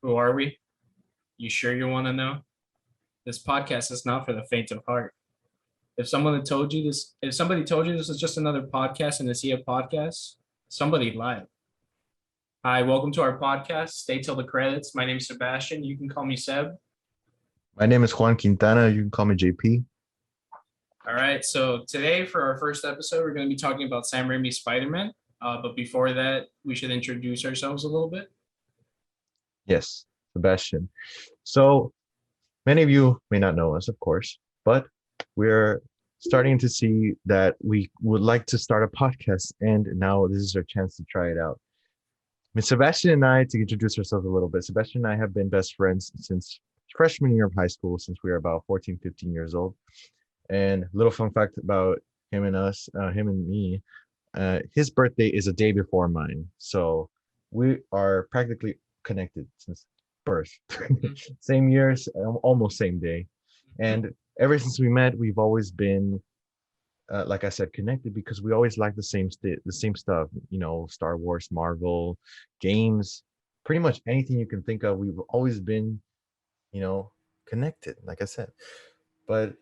Who are we? You sure you want to know? This podcast is not for the faint of heart. If somebody told you this is just another podcast in the sea of podcasts, somebody lied. Hi, welcome to our podcast. Stay till the credits. My name's Sebastian. You can call me Seb. My name is Juan Quintana. You can call me JP. All right. So today, for our first episode, we're going to be talking about Sam Raimi's Spider-Man. But before that, we should introduce ourselves a little bit. Yes, Sebastian. So many of you may not know us, of course, but we're starting to see that we would like to start a podcast, and now this is our chance to try it out. Miss Sebastian and I, to introduce ourselves a little bit, Sebastian and I have been best friends since freshman year of high school, since we were about 14, 15 years old. And little fun fact about him and me, his birthday is a day before mine. So we are practically connected since birth. Same years, almost same day. And ever since we met, we've always been, like I said, connected because we always like the same stuff, Star Wars, Marvel, games, pretty much anything you can think of. We've always been, connected, like I said. But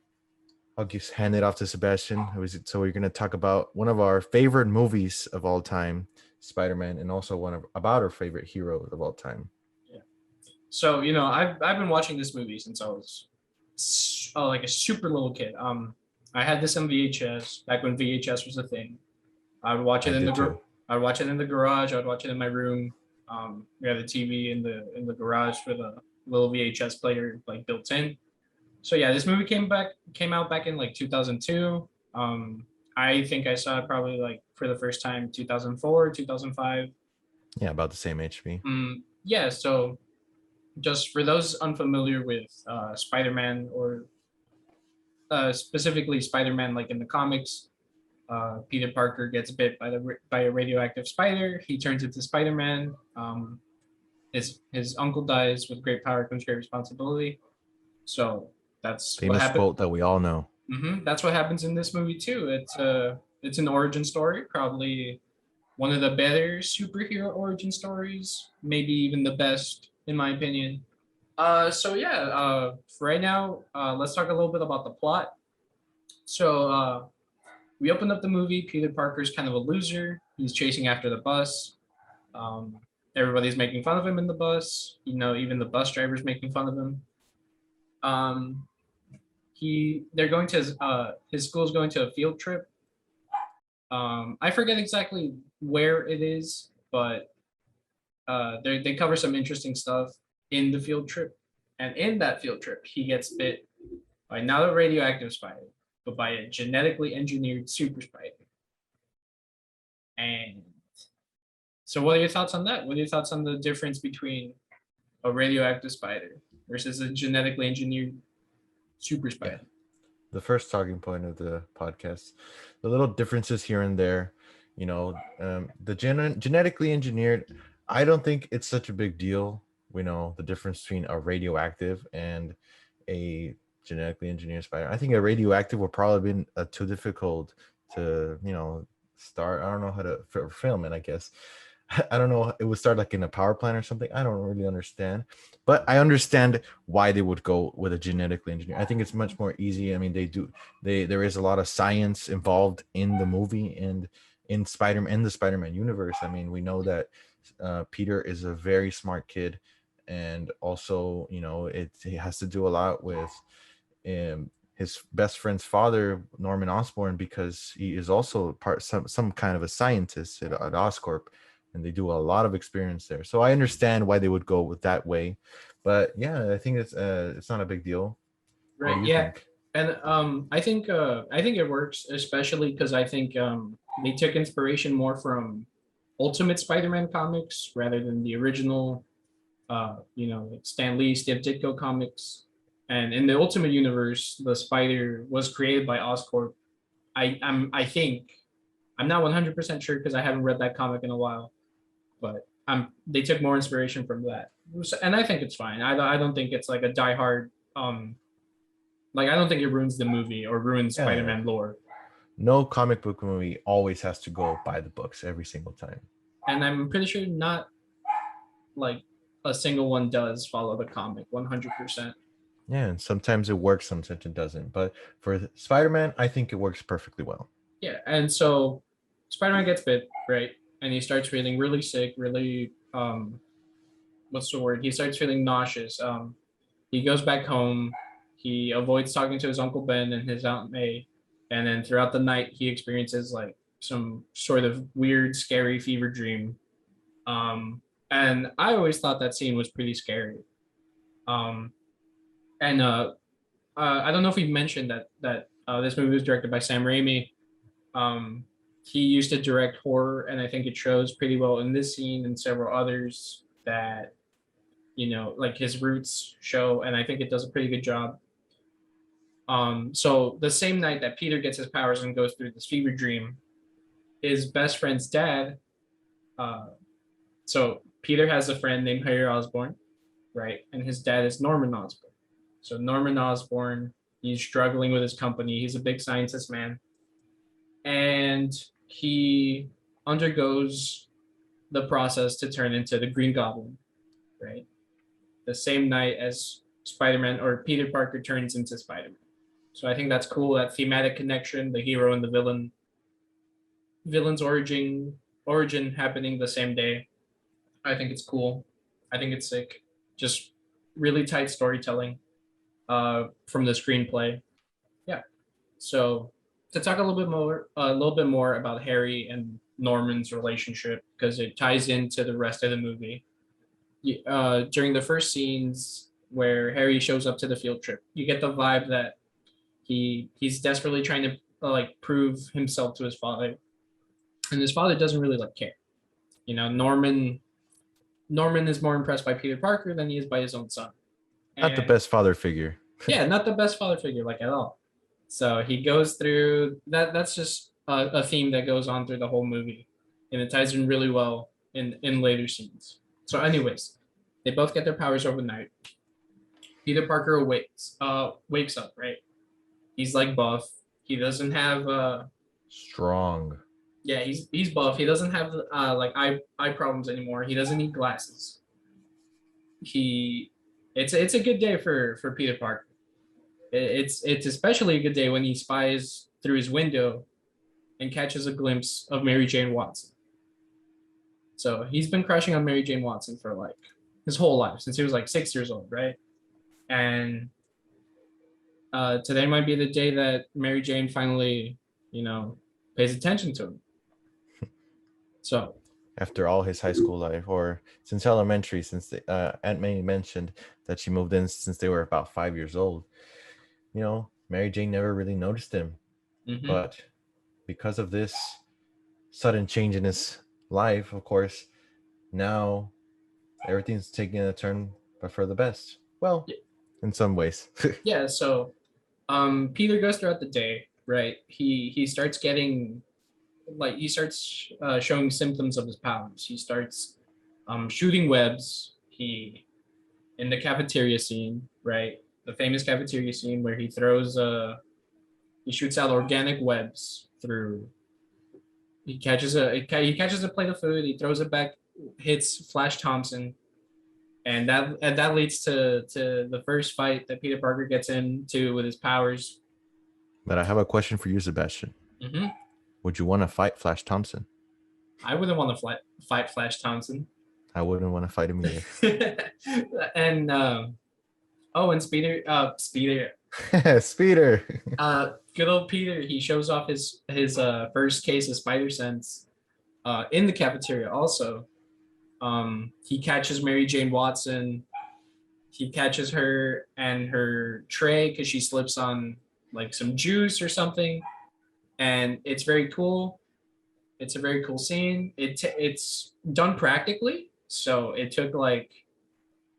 I'll just hand it off to Sebastian. So we're going to talk about one of our favorite movies of all time, Spider-Man, and also about our favorite hero of all time. Yeah. So I've been watching this movie since I was like a super little kid. I had this on VHS back when VHS was a thing. I would watch it I would watch it in the garage. I would watch it in my room. We had a TV in the garage with a little VHS player like built in. So yeah, this movie came out back in like 2002. I think I saw it probably like for the first time 2004, 2005. Yeah, about the same HP. Yeah, so just for those unfamiliar with Spider-Man or specifically Spider-Man, like in the comics, Peter Parker gets bit by a radioactive spider. He turns into Spider-Man. His uncle dies. With great power comes great responsibility. So that's famous what happened. Quote that we all know. That's what happens in this movie too. It's an origin story, probably one of the better superhero origin stories, maybe even the best in my opinion. For right now, let's talk a little bit about the plot. So we opened up the movie. Peter Parker's kind of a loser. He's chasing after the bus. Um, Everybody's making fun of him in the bus. Even the bus driver's making fun of him. They're going to his school's going to a field trip. I forget exactly where it is, but they cover some interesting stuff in the field trip. And in that field trip, he gets bit by not a radioactive spider, but by a genetically engineered super spider. And so what are your thoughts on that? What are your thoughts on the difference between a radioactive spider versus a genetically engineered super spider? Yeah. The first talking point of the podcast, the little differences here and there, the genetically engineered, I don't think it's such a big deal. We know the difference between a radioactive and a genetically engineered spider. I think a radioactive would probably be too difficult to, start. I don't know how to film it, I guess. I don't know. It would start like in a power plant or something. I don't really understand, but I understand why they would go with a genetically engineered. I think it's much more easy. I mean, there is a lot of science involved in the movie and in the Spider-Man universe. I mean, we know that Peter is a very smart kid, and also, it has to do a lot with his best friend's father, Norman Osborn, because he is also some kind of a scientist at Oscorp. And they do a lot of experience there. So I understand why they would go with that way. But yeah, I think it's not a big deal. Right. Yeah. Think? And I think it works, especially because I think they took inspiration more from Ultimate Spider-Man comics rather than the original, like Stan Lee, Steve Ditko comics. And in the Ultimate universe, the spider was created by Oscorp. I think I'm not 100% sure because I haven't read that comic in a while. But they took more inspiration from that, and I think it's fine. I don't think it's like a diehard. Like I don't think it ruins the movie or ruins Spider-Man lore. No comic book movie always has to go by the books every single time. And I'm pretty sure not like a single one does follow the comic 100%. Yeah, and sometimes it works, sometimes it doesn't. But for Spider-Man, I think it works perfectly well. Yeah, and so Spider-Man gets bit, right? And he starts feeling really sick, really what's the word? He starts feeling nauseous. He goes back home. He avoids talking to his Uncle Ben and his Aunt May. And then throughout the night, he experiences like some sort of weird, scary fever dream. Um, and I always thought that scene was pretty scary. Um, and I don't know if we mentioned that this movie was directed by Sam Raimi. Um, he used to direct horror, and I think it shows pretty well in this scene and several others that like his roots show, and I think it does a pretty good job. So the same night that Peter gets his powers and goes through this fever dream, his best friend's dad. Uh, so Peter has a friend named Harry Osborn, right, and his dad is Norman Osborn. So Norman Osborn, he's struggling with his company. He's a big scientist man, and he undergoes the process to turn into the Green Goblin, right? The same night as Spider-Man or Peter Parker turns into Spider-Man. So I think that's cool. That thematic connection, the hero and the villain's origin happening the same day. I think it's cool. I think it's sick. Just really tight storytelling from the screenplay. Yeah. So to talk a little bit more about Harry and Norman's relationship because it ties into the rest of the movie. During the first scenes where Harry shows up to the field trip, you get the vibe that he's desperately trying to like prove himself to his father, and his father doesn't really like care. Norman is more impressed by Peter Parker than he is by his own son, Not the and best father figure. yeah, not the best father figure like at all. So he goes through that. That's just a theme that goes on through the whole movie, and it ties in really well in later scenes. So, anyways, they both get their powers overnight. Peter Parker wakes up, right? He's like buff. He doesn't have Strong. yeah, he's buff. He doesn't have like eye problems anymore. He doesn't need glasses. He it's a good day for Peter Parker. It's especially a good day when he spies through his window and catches a glimpse of Mary Jane Watson. So he's been crushing on Mary Jane Watson for like his whole life since he was like 6 years old, right? And today might be the day that Mary Jane finally, pays attention to him. So After all his high school life, or since elementary, since Aunt May mentioned that she moved in since they were about 5 years old. Mary Jane never really noticed him. mhm. But because of this sudden change in his life, of course, now everything's taking a turn, but for the best. Well, in some ways. Yeah. So Peter goes throughout the day, right? He starts getting like he starts showing symptoms of his powers. He starts shooting webs. He in the cafeteria scene, right? The famous cafeteria scene where he shoots out organic webs through. He catches a plate of food. He throws it back, hits Flash Thompson, and that leads to the first fight that Peter Parker gets into with his powers. But I have a question for you, Sebastian. Hmm. Would you want to fight Flash Thompson? I wouldn't want to fight Flash Thompson. I wouldn't want to fight him either. And and Speeder, Speeder. good old Peter. He shows off his first case of spider sense in the cafeteria. Also, he catches Mary Jane Watson. He catches her and her tray because she slips on like some juice or something, and it's very cool. It's a very cool scene. It's done practically, so it took like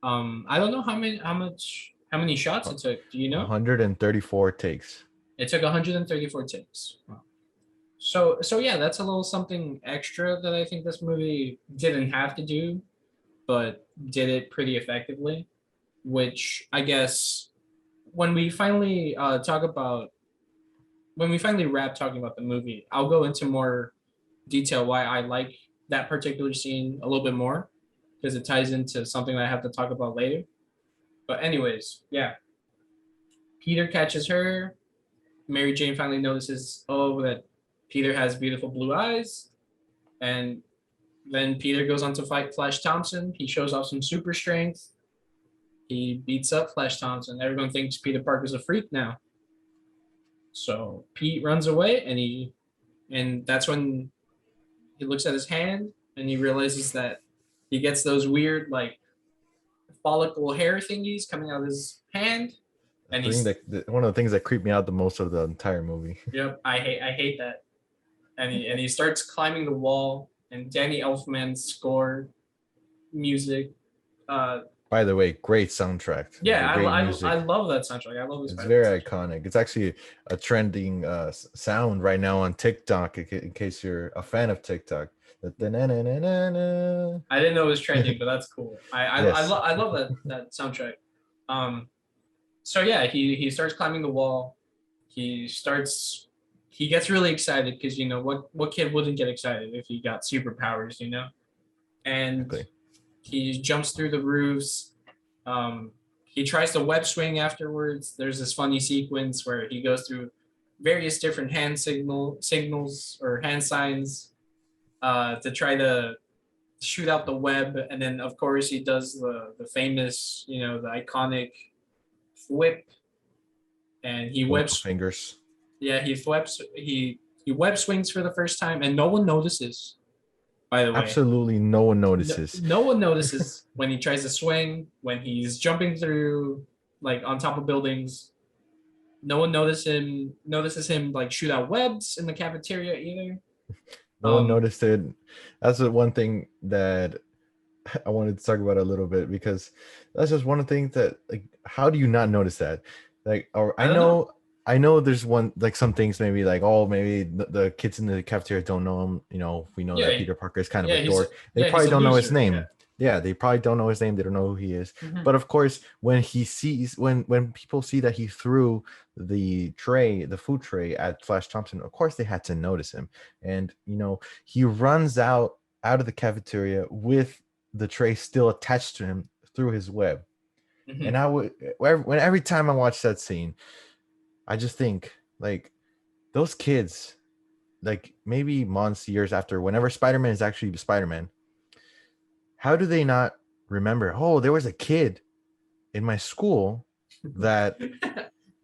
I don't know how many shots it took. Do you know? 134 takes. It took 134 takes. Wow. So yeah, that's a little something extra that I think this movie didn't have to do, but did it pretty effectively. Which I guess when we finally wrap talking about the movie, I'll go into more detail why I like that particular scene a little bit more. because it ties into something that I have to talk about later. But anyways, yeah, Peter catches her. Mary Jane finally notices, oh, that Peter has beautiful blue eyes, and then Peter goes on to fight Flash Thompson. He shows off some super strength. He beats up Flash Thompson. Everyone thinks Peter Parker's a freak now. So Pete runs away, and that's when he looks at his hand and he realizes that he gets those weird like follicle hair thingies coming out of his hand. And he's One of the things that creeped me out the most of the entire movie. Yep, I hate that. And he starts climbing the wall, and Danny Elfman's score music. By the way, great soundtrack. Yeah, great I love that soundtrack. I love this. It's very iconic. It's actually a trending sound right now on TikTok. In case you're a fan of TikTok. I didn't know it was trending, but that's cool. I love that soundtrack. So yeah, he starts climbing the wall. He gets really excited because what kid wouldn't get excited if he got superpowers, and Exactly. he jumps through the roofs. He tries to web swing afterwards. There's this funny sequence where he goes through various different hand signals or hand signs to try to shoot out the web, and then of course he does the famous, the iconic whip, and he webs fingers. Yeah, he web swings for the first time, and no one notices. By the way, absolutely no one notices. No one notices when he tries to swing, when he's jumping through like on top of buildings. No one notices him like shoot out webs in the cafeteria either. No one noticed it. That's the one thing that I wanted to talk about a little bit, because that's just one of the things that, like, how do you not notice that? Like, or I know there's some things maybe like, oh, maybe the kids in the cafeteria don't know him. We know that Peter Parker is kind of a dork. They probably don't know his name. Yeah, they probably don't know his name. They don't know who he is. Mm-hmm. But of course, when people see that he threw the food tray at Flash Thompson, of course they had to notice him. And he runs out of the cafeteria with the tray still attached to him through his web. Mm-hmm. And every time I watch that scene, I just think, like, those kids, like, maybe months, years after, whenever Spider-Man is actually Spider-Man, how do they not remember, oh, there was a kid in my school that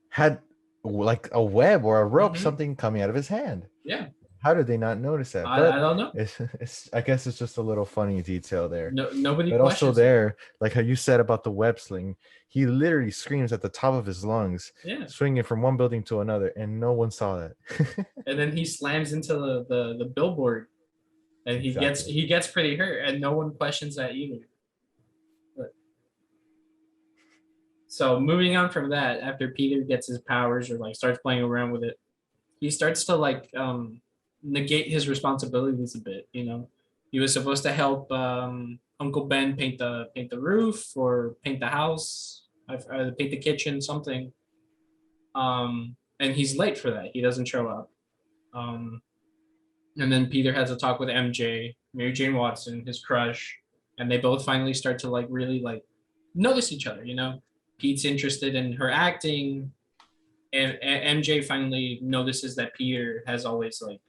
had like a web or a rope, mm-hmm. something coming out of his hand? Yeah. How did they not notice that? I don't know. I guess it's just a little funny detail there. Nobody. But also there, like how you said about the web sling, he literally screams at the top of his lungs, swinging from one building to another, and no one saw that. And then he slams into the billboard, and he gets pretty hurt, and no one questions that either. So moving on from that, after Peter gets his powers or like starts playing around with it, he starts to like negate his responsibilities a bit. He was supposed to help Uncle Ben paint the roof or paint the house, paint the kitchen, something. And he's late for that. He doesn't show up. And then Peter has a talk with MJ, Mary Jane Watson, his crush, and they both finally start to like really like notice each other. Pete's interested in her acting, and MJ finally notices that Peter has always like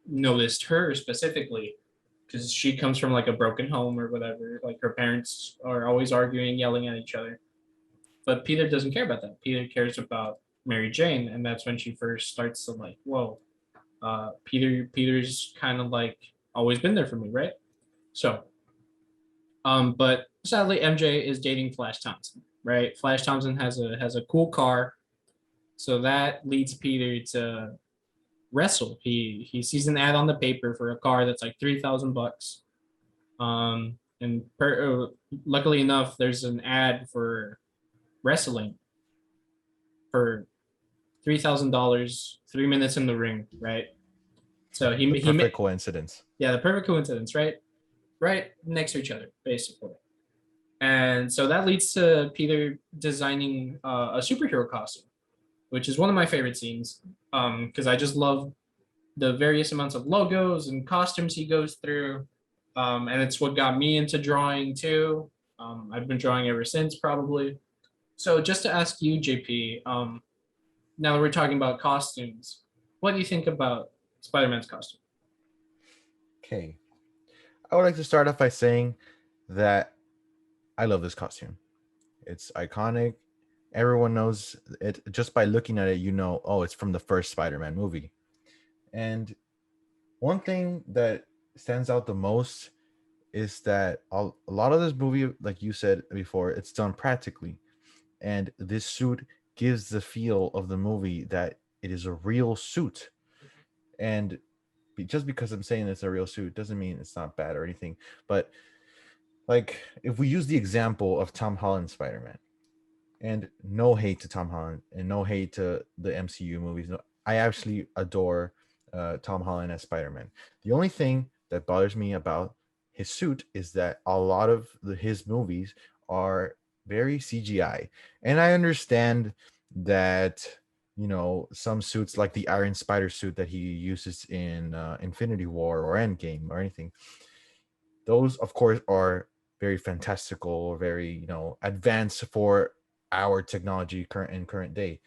noticed her specifically because she comes from like a broken home or whatever. Like her parents are always arguing, yelling at each other. But Peter doesn't care about that. Peter cares about Mary Jane, and that's when she first starts to like, whoa, Peter's kind of like always been there for me, right? So, but sadly, MJ is dating Flash Thompson, right? Flash Thompson has a cool car, so that leads Peter to wrestle. He sees an ad on the paper for a car that's like $3,000. And luckily enough, there's an ad for wrestling for $3,000, 3 minutes in the ring, right? So he perfect coincidence. Yeah, the perfect coincidence, right? Right next to each other, basically. And so that leads to Peter designing a superhero costume, which is one of my favorite scenes, because I just love the various amounts of logos and costumes he goes through. And it's what got me into drawing too. I've been drawing ever since, probably. So just to ask you, JP, now that we're talking about costumes, what do you think about Spider-Man's costume? Okay. I would like to start off by saying that I love this costume. It's iconic. Everyone knows it just by looking at it, you know, oh, it's from the first Spider-Man movie. And one thing that stands out the most is that a lot of this movie, like you said before, it's done practically. And this suit gives the feel of the movie that it is a real suit. And just because I'm saying it's a real suit doesn't mean it's not bad or anything. But like, if we use the example of Tom Holland's Spider-Man, and no hate to Tom Holland and no hate to the MCU movies. No, I actually adore Tom Holland as Spider-Man. The only thing that bothers me about his suit is that a lot of his movies are very CGI, and I understand that, you know, some suits like the Iron Spider suit that he uses in Infinity War or Endgame or anything, those of course are very fantastical, very, you know, advanced for our technology current day.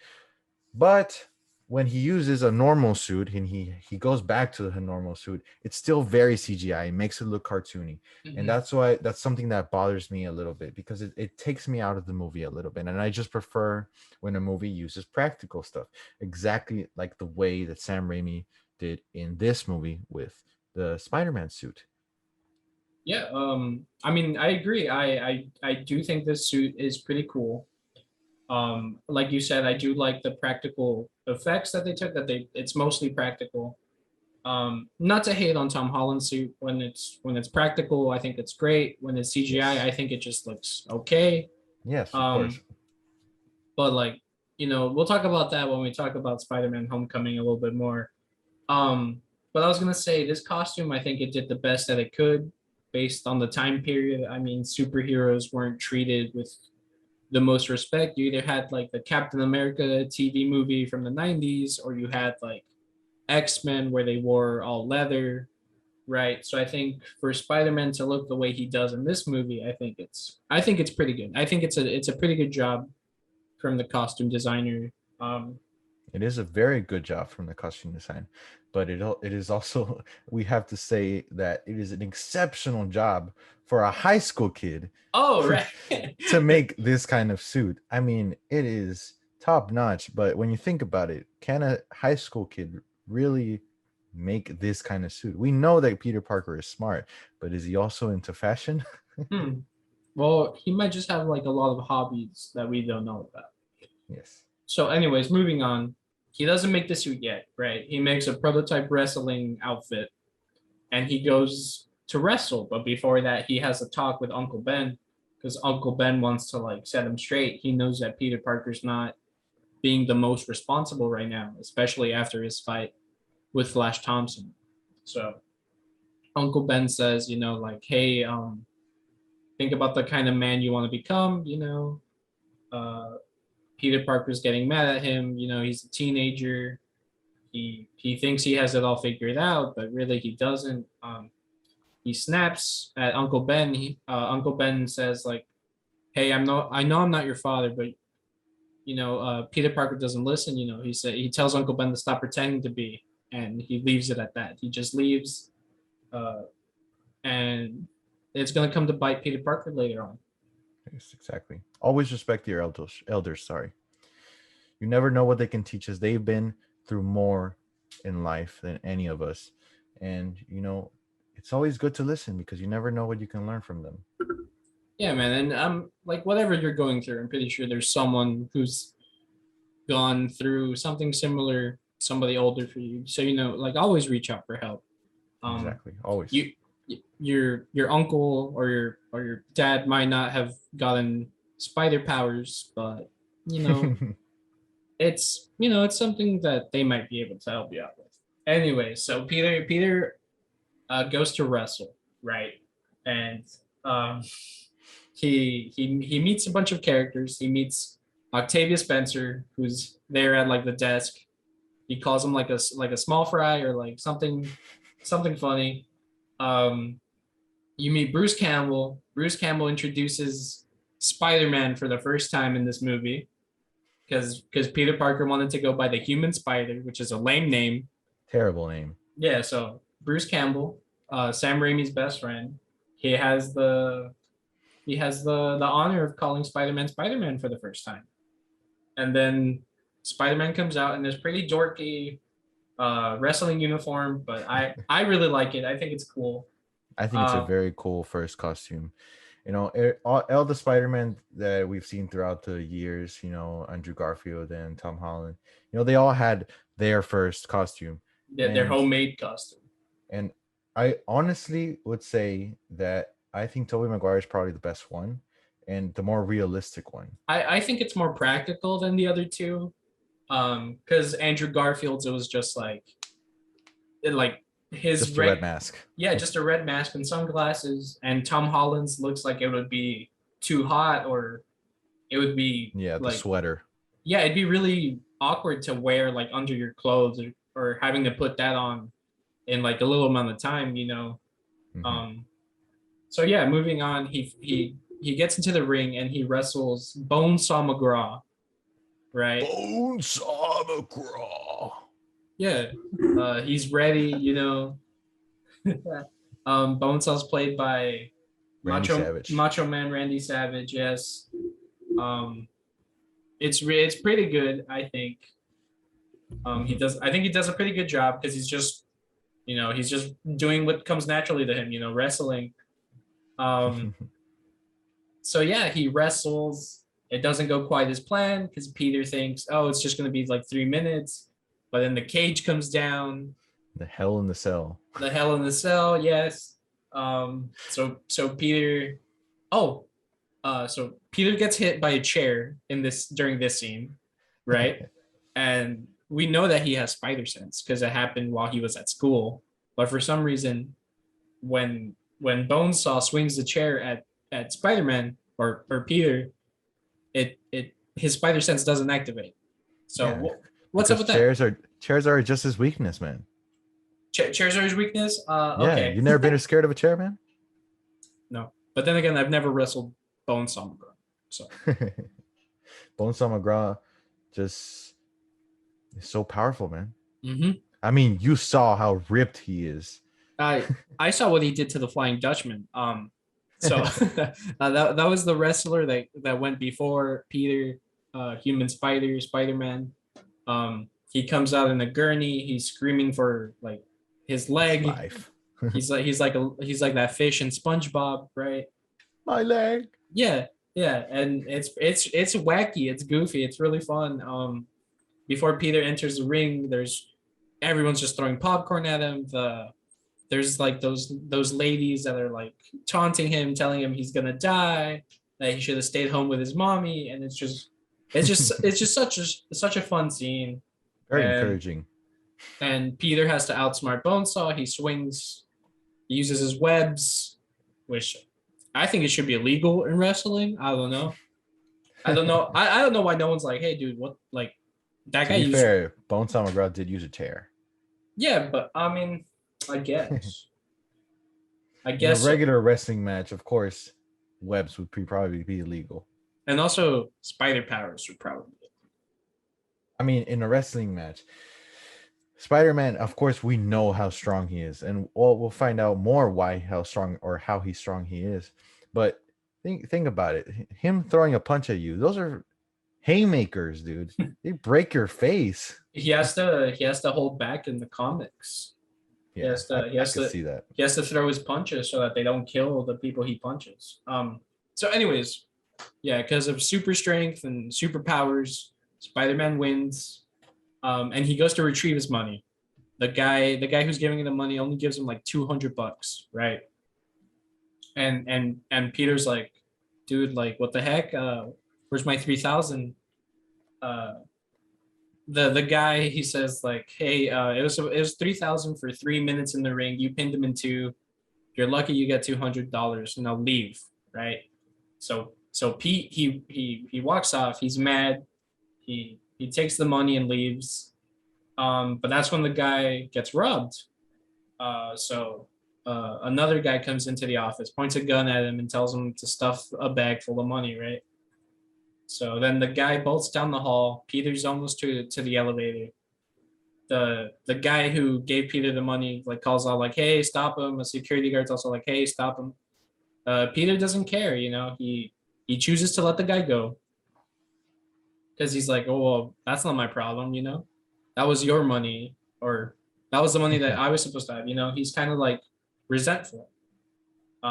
But when he uses a normal suit and he goes back to the normal suit, it's still very CGI. It makes it look cartoony. And Mhm. that's why that's something that bothers me a little bit, because it takes me out of the movie a little bit. And I just prefer when a movie uses practical stuff, exactly like the way that Sam Raimi did in this movie with the Spider-Man suit. Yeah, I mean, I agree. I do think this suit is pretty cool. Like you said, I do like the practical effects that they took. It's mostly practical. Not to hate on Tom Holland's suit when it's practical, I think it's great. When it's CGI, Yes. I think it just looks okay. Yes, of course. Um, but like, we'll talk about that when we talk about Spider-Man Homecoming a little bit more. But I was gonna say this costume, I think it did the best that it could based on the time period. I mean, superheroes weren't treated with the most respect. You either had like the Captain America TV movie from the 90s, or you had like X-Men where they wore all leather, right? So I think for Spider-Man to look the way he does in this movie, I think it's pretty good. I think it's a pretty good job from the costume designer. Um, It is a very good job from the costume design, but it is also we have to say that it is an exceptional job for a high school kid oh, right. to make this kind of suit. I mean, it is top notch, but when you think about it, can a high school kid really make this kind of suit? We know that Peter Parker is smart, but is he also into fashion? Hmm. Well, he might just have like a lot of hobbies that we don't know about. Yes. So, anyways, moving on. He doesn't make the suit yet, right? He makes a prototype wrestling outfit and he goes to wrestle. But before that, he has a talk with Uncle Ben because Uncle Ben wants to like set him straight. He knows that Peter Parker's not being the most responsible right now, especially after his fight with Flash Thompson. So Uncle Ben says, like, hey, think about the kind of man you want to become. Peter Parker's getting mad at him. He's a teenager. He thinks he has it all figured out, but really he doesn't. He snaps at Uncle Ben. Uncle Ben says like, "Hey, I know I'm not your father, but Peter Parker doesn't listen. He tells Uncle Ben to stop pretending to be, and he leaves it at that. He just leaves, uh, and it's gonna come to bite Peter Parker later on. Yes, exactly. Always respect your elders, sorry. You never know what they can teach us. They've been through more in life than any of us. And, you know, it's always good to listen because you never know what you can learn from them. Yeah, man, and like whatever you're going through, I'm pretty sure there's someone who's gone through something similar, somebody older for you. So like always reach out for help. Um, Exactly. Always. you your uncle or your dad might not have gotten spider powers, but you know it's something that they might be able to help you out with. Anyway, so Peter goes to wrestle, right? And um, he meets a bunch of characters. He meets Octavia Spencer, who's there at like the desk. He calls him like a small fry or like something funny. Um, you meet Bruce Campbell. Bruce Campbell introduces Spider-Man for the first time in this movie because Peter Parker wanted to go by the Human Spider, which is a lame name. Terrible name. Yeah, so Bruce Campbell, Sam Raimi's best friend, he has the honor of calling Spider-Man Spider-Man for the first time. And then Spider-Man comes out in this pretty dorky wrestling uniform, but I really like it. I think it's cool. I think it's a Uh, very cool first costume. You know, all the Spider-Man that we've seen throughout the years, you know, Andrew Garfield and Tom Holland, you know, they all had their first costume. their And homemade costume. and I honestly would say that I think Tobey Maguire is probably the best one and the more realistic one. I think it's more practical than the other two. Because Andrew Garfield's it was just like his Just a red mask. yeah, just a red mask and sunglasses, and Tom Holland's looks like it would be too hot or it would be Yeah, the like sweater. yeah, it'd be really awkward to wear like under your clothes or having to put that on in like a little amount of time, you know. Hmm. Um, so yeah, moving on, he gets into the ring and he wrestles Bonesaw McGraw, right? Bonesaw McGraw. Yeah, he's ready, you know. Bonesaw's played by Randy Savage. Macho Man Randy Savage. Yes, um, it's pretty good. I think he does. I think he does a pretty good job because he's just doing what comes naturally to him. You know, wrestling. Um, so yeah, he wrestles. It doesn't go quite as planned because Peter thinks, oh, it's just going to be like 3 minutes, but then the cage comes down. The Hell in the Cell. The Hell in the Cell, yes. So Peter, oh, so Peter gets hit by a chair in this during this scene, right? And we know that he has spider sense because it happened while he was at school. But for some reason, when Bonesaw swings the chair at Spider-Man or Peter, it his spider sense doesn't activate. So Yeah, what's up because with that? chairs are just his weakness, man. Chairs are his weakness. Yeah, Okay, you never been scared of a chair, man? no. But then again, I've never wrestled Bonesaw McGraw. So Bonesaw McGraw just is so powerful, man. mm-hmm. I mean, you saw how ripped he is. I saw what he did to the Flying Dutchman. So that was the wrestler that went before Peter, Human Spider, Spider-Man. He comes out in a gurney. He's screaming for like his leg. Life. He's like that fish in SpongeBob, right? My leg. Yeah, yeah, and it's wacky. It's goofy. It's really fun. Before Peter enters the ring, everyone's just throwing popcorn at him. There's like those ladies that are like taunting him, telling him he's gonna die, that he should have stayed home with his mommy, and it's just such a fun scene. Very and encouraging. and Peter has to outsmart Bonesaw. He swings, he uses his webs, which I think it should be illegal in wrestling. I don't know. I don't know why no one's like, hey, dude, what like that To guy be used. fair, Bonesaw McGraw did use a chair. Yeah, but I mean, I guess. I In a guess. regular wrestling match, of course, webs would probably be illegal. And also spider powers would probably. I mean, in a wrestling match, Spider-Man, of course, we know how strong he is, and we'll find out more how strong or how strong he is. But think about it. Him throwing a punch at you, those are haymakers, dude. They break your face. He has to hold back in the comics. Yeah, He has I could to see that. he has to throw his punches so that they don't kill the people he punches. So anyways, yeah, because of super strength and superpowers, Spider-Man wins. And he goes to retrieve his money. The guy who's giving him the money only gives him like $200, right? And Peter's like, dude, like what the heck? Where's my 3,000? The guy, he says like, hey, it was 3,000 for 3 minutes in the ring. You pinned him in two. You're lucky you get $200. Now leave, right? So Pete he walks off. He's mad. He takes the money and leaves. But that's when the guy gets robbed. So another guy comes into the office, points a gun at him, and tells him to stuff a bag full of money, right? So then the guy bolts down the hall. Peter's almost to the elevator. The guy who gave Peter the money like calls out like, "Hey, stop him!" A security guard's also like, "Hey, stop him!" Peter doesn't care, you know. He chooses to let the guy go because he's like, "Oh, well, that's not my problem," you know. That was your money, or that was the money that I was supposed to have. You know, he's kind of like resentful.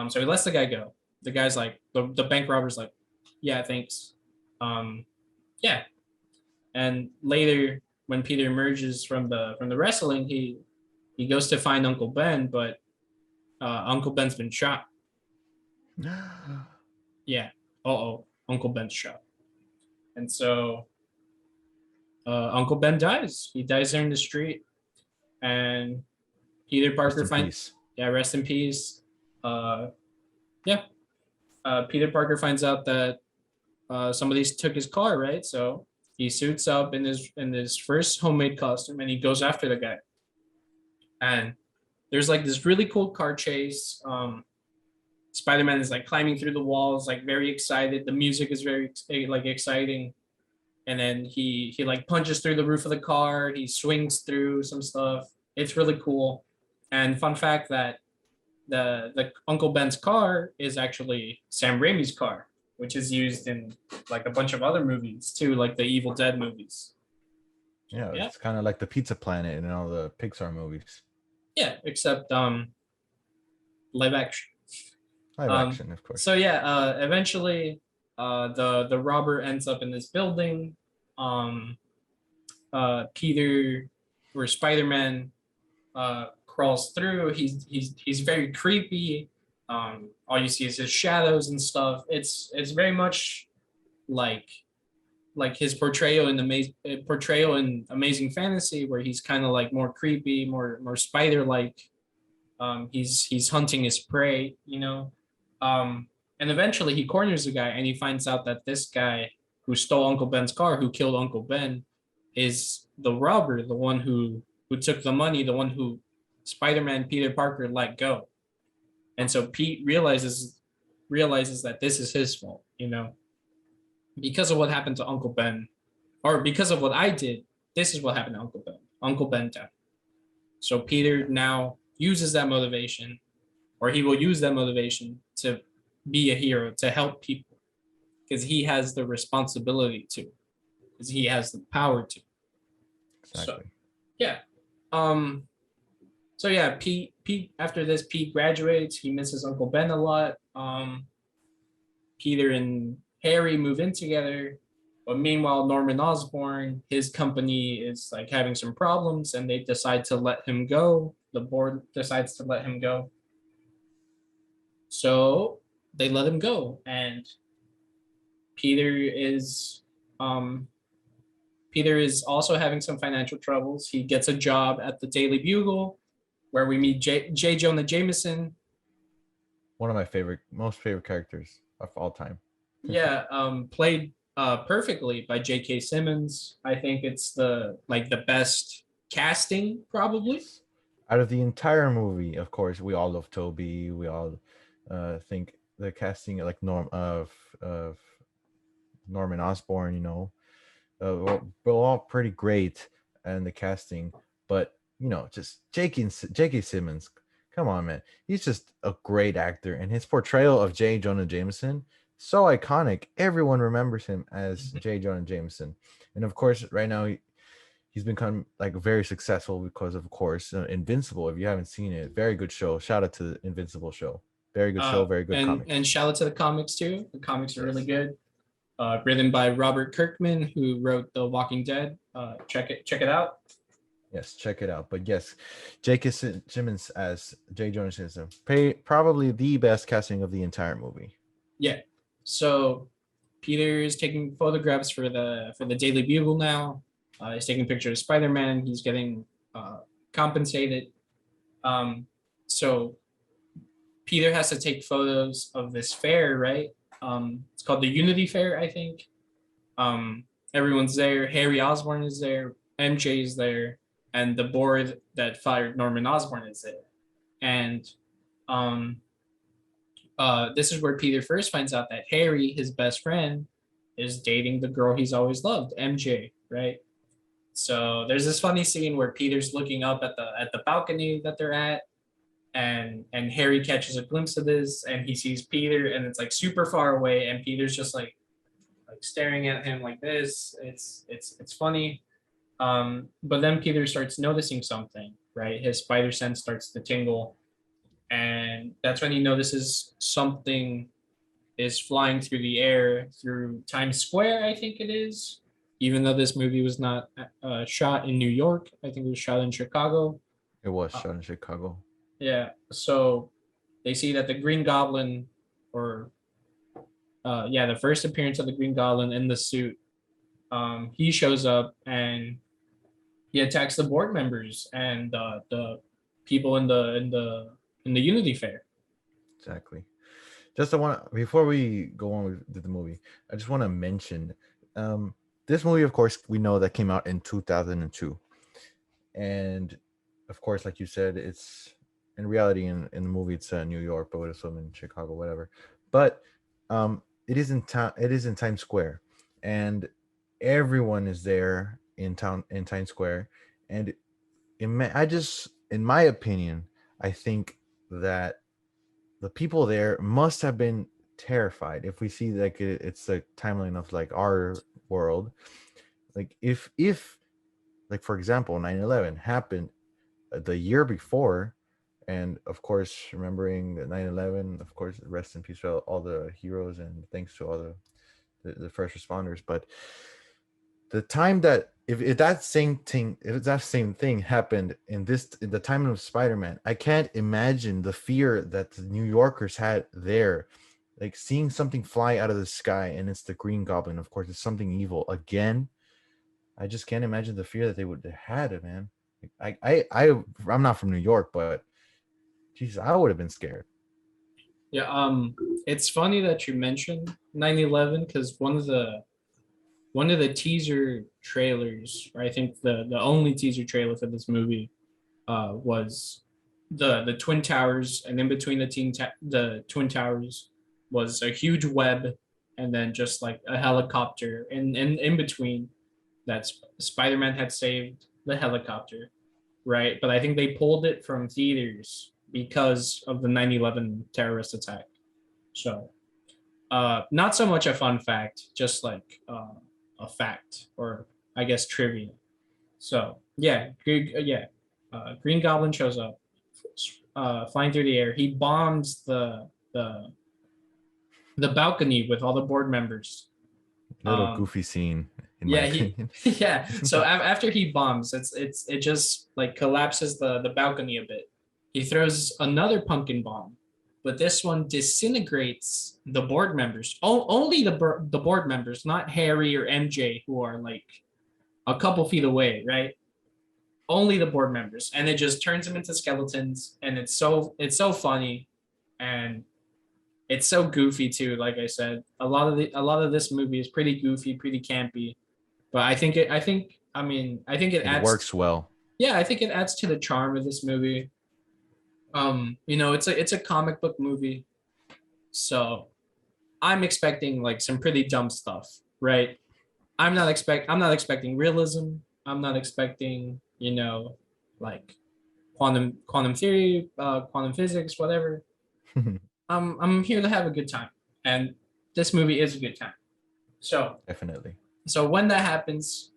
So he lets the guy go. The guy's like, the bank robber's like, "Yeah, thanks." Um, yeah, and later when Peter emerges from the wrestling, he goes to find Uncle Ben, but Uncle Ben's been shot. Yeah. Oh, Uncle Ben's shot. And so Uncle Ben dies. He dies there in the street, and Peter Rest Parker in finds. peace. Yeah, rest in peace. Uh, yeah. Peter Parker finds out that somebody took his car, right? So he suits up in his first homemade costume, and he goes after the guy. And there's like this really cool car chase. Spider-Man is like climbing through the walls, like very excited. The music is very like exciting. And then he like punches through the roof of the car. He swings through some stuff. It's really cool. And fun fact that the Uncle Ben's car is actually Sam Raimi's car, which is used in like a bunch of other movies too, like the Evil Dead movies. Yeah, Yeah, it's kind of like the Pizza Planet in all the Pixar movies. yeah, except live action. Live Um, action, of course. so yeah, eventually, the robber ends up in this building. Um, Peter or Spider Man crawls through. He's very creepy. All you see is his shadows and stuff. It's very much like his portrayal in Amazing Fantasy, where he's kind of like more creepy, more spider like. He's hunting his prey, you know. And eventually he corners the guy, and he finds out that this guy who stole Uncle Ben's car, who killed Uncle Ben, is the robber, the one who took the money, the one who Spider-Man Peter Parker let go. And so Pete realizes that this is his fault, you know, because of what happened to Uncle Ben, or because of what I did. This is what happened to Uncle Ben. Uncle Ben died. So Peter now uses that motivation, or he will use that motivation to be a hero, to help people, because he has the responsibility to, because he has the power to. So Exactly. yeah. Um so yeah, Pete after this, Pete graduates. He misses Uncle Ben a lot. Peter and Harry move in together. But meanwhile, Norman Osborn, his company is like having some problems, and they decide to let him go. The board decides to let him go. So they let him go, and Peter is um, Peter is also having some financial troubles. He gets a job at the Daily Bugle, where we meet J. Jonah Jameson. One of my most favorite characters of all time. Yeah, played perfectly by J.K. Simmons. I think it's the best casting probably. Out of the entire movie, of course, we all love Toby. We all think the casting like of Norman Osborn, you know, we're all pretty great and the casting, but you know, just J.K. Simmons, come on, man, he's just a great actor, and his portrayal of J. Jonah Jameson so iconic. Everyone remembers him as J. Jonah Jameson, and of course, right now he's become like very successful because of course Invincible. If you haven't seen it, very good show. Shout out to the Invincible show. Very good show, very good comics. And shout out to the comics too. The comics are Yes. really good. Written by Robert Kirkman, who wrote The Walking Dead. Check it out. Yes, check it out. But yes, J.K. Simmons as J. Jonah Jameson, probably the best casting of the entire movie. Yeah. So Peter is taking photographs for the Daily Bugle now. He's taking pictures of Spider-Man. He's getting compensated. So Peter has to take photos of this fair, right? It's called the Unity Fair, I think. Everyone's there. Harry Osborn is there. MJ is there, and the board that fired Norman Osborn is there. And Um, this is where Peter first finds out that Harry, his best friend, is dating the girl he's always loved, MJ, right? So there's this funny scene where Peter's looking up at the balcony that they're at, and Harry catches a glimpse of this, and he sees Peter, and it's like super far away, and Peter's just like staring at him like this. It's funny. But then Peter starts noticing something, right? His spider sense starts to tingle, and that's when he notices something is flying through the air through Times Square, I think it is. Even though this movie was not shot in New York, I think it was shot in Chicago. It was Uh, shot in Chicago. yeah, so they see that the Green Goblin, or yeah, the first appearance of the Green Goblin in the suit, he shows up and he attacks the board members and the people in the Unity Fair. Exactly. Just I want before we go on with the movie, I just want to mention this movie. Of course, we know that came out in 2002, and of course, like you said, it's in reality in the movie it's New York, but it's filmed in Chicago, whatever. But it is in town. It is in Times Square, and everyone is there in town in Times Square, and I just, in my opinion, I think that the people there must have been terrified. If we see like it's a timeline of like our world, like if like for example 9/11 happened the year before, and of course remembering the 9/11, of course rest in peace to all the heroes and thanks to all the first responders. But the time that if that same thing, if that same thing happened in the time of Spider-Man, I can't imagine the fear that the New Yorkers had there, like seeing something fly out of the sky and it's the Green Goblin. Of course, it's something evil again. I just can't imagine the fear that they would have had, man. I'm not from New York, but Jesus, I would have been scared. Yeah, it's funny that you mentioned 9/11 because one of the teaser trailers, or I think the only teaser trailer for this movie, was the Twin Towers, and in between the Twin Towers was a huge web, and then just like a helicopter, and in between that Spider-Man had saved the helicopter, right? But I think they pulled it from theaters because of the 9/11 terrorist attack. So not so much a fun fact, just like a fact, or I guess trivia. So yeah, Green Goblin shows up, flying through the air. He bombs the balcony with all the board members. Little Um, goofy scene, in my yeah, opinion. yeah. So after he bombs, it just like collapses the balcony a bit. He throws another pumpkin bomb, but this one disintegrates the board members. Only the board members, not Harry or MJ, who are like a couple feet away, right? Only the board members, and it just turns them into skeletons, and it's so funny, and it's so goofy too. Like I said, a lot of this movie is pretty goofy, pretty campy, but I think it It adds. works well. Yeah, I think it adds to the charm of this movie. It's a comic book movie, so I'm expecting like some pretty dumb stuff, right? I'm not expecting realism. I'm not expecting, like quantum theory, quantum physics, whatever. I'm here to have a good time, and this movie is a good time. So Definitely. so when that happens,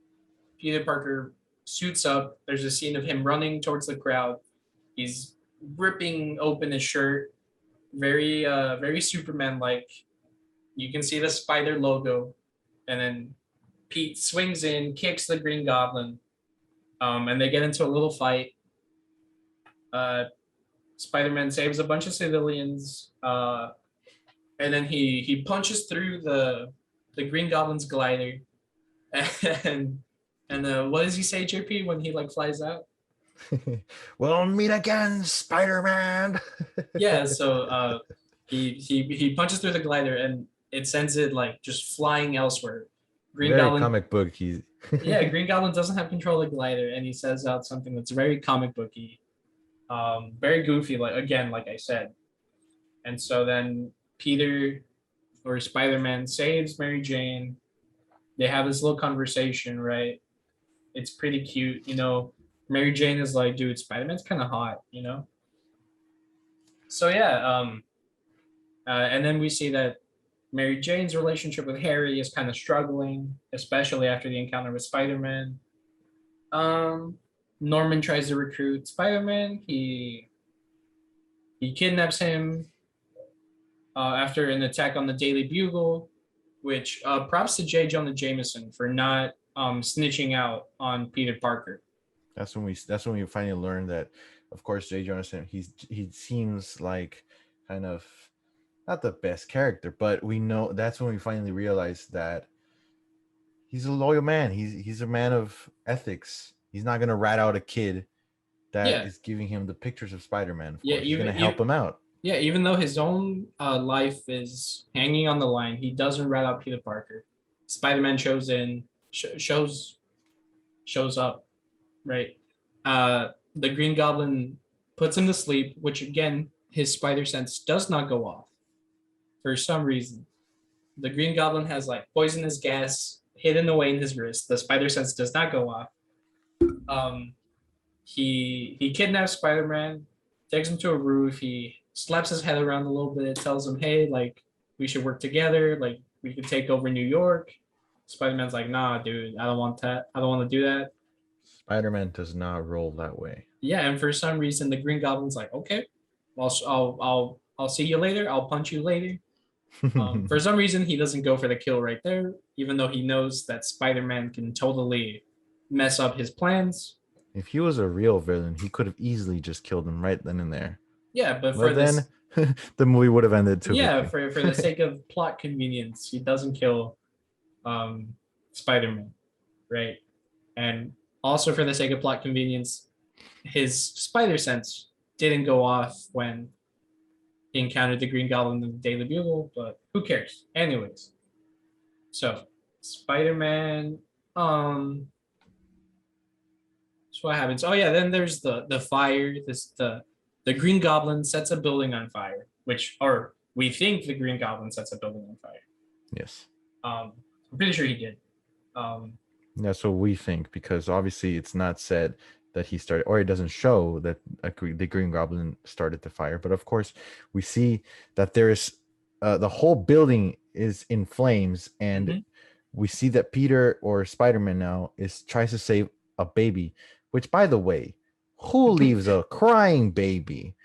Peter Parker suits up. There's a scene of him running towards the crowd. He's ripping open his shirt, very Superman like. You can see the spider logo, and then Pete swings in, kicks the Green Goblin, and they get into a little fight. Uh, Spider-Man saves a bunch of civilians, and then he punches through the Green Goblin's glider, and what does he say, JP, when he like flies out? We'll meet again, Spider-Man. Yeah, so he punches through the glider, and it sends it like just flying elsewhere. Green Very Goblin, comic book. He's yeah, Green Goblin doesn't have control of the glider, and he says out something that's very comic booky, very goofy. Like again, like I said, And so then Peter or Spider-Man saves Mary Jane. They have this little conversation, right? It's pretty cute, you know. Mary Jane is like, dude, Spider-Man's kind of hot, you know. So yeah, and then we see that Mary Jane's relationship with Harry is kind of struggling, especially after the encounter with Spider-Man. Um, Norman tries to recruit Spider-Man. He kidnaps him after an attack on the Daily Bugle, which props to J. Jonah Jameson for not snitching out on Peter Parker. That's when we finally learned that, of course, Jay Jonathan, he seems like kind of not the best character, but we know that's when we finally realized that he's a loyal man. He's a man of ethics. He's not gonna rat out a kid that Yeah, is giving him the pictures of Spider-Man. Of yeah, course, he's gonna help him out. yeah, even though his own life is hanging on the line, he doesn't rat out Peter Parker. Spider-Man shows up, right? The Green Goblin puts him to sleep, which again, his spider sense does not go off for some reason. The Green Goblin has like poisonous gas hidden away in his wrist. The spider sense does not go off. Um, he kidnaps Spider-Man, takes him to a roof. He slaps his head around a little bit, tells him, "Hey, like we should work together. Like we could take over New York." Spider-Man's like, "Nah, dude, I don't want that. I don't want to do that." Spider-Man does not roll that way. Yeah, and for some reason, the Green Goblin's like, "Okay, I'll see you later. I'll punch you later." For some reason, he doesn't go for the kill right there, even though he knows that Spider-Man can totally mess up his plans. If he was a real villain, he could have easily just killed him right then and there. Yeah, but for But then this, the movie would have ended too yeah, quickly. for the sake of plot convenience, he doesn't kill Spider-Man, right? And also for the sake of plot convenience, his spider sense didn't go off when he encountered the Green Goblin in the Daily Bugle, but who cares? Anyways, so Spider-Man, so what happens? Oh yeah, then there's the fire. The Green Goblin sets a building on fire, or we think the Green Goblin sets a building on fire. Yes. I'm pretty sure he did. That's what we think, because obviously it's not said that he started, or it doesn't show that the Green Goblin started the fire. But of course, we see that there is the whole building is in flames, and we see that Peter, or Spider-Man now, tries to save a baby. Which, by the way, who leaves a crying baby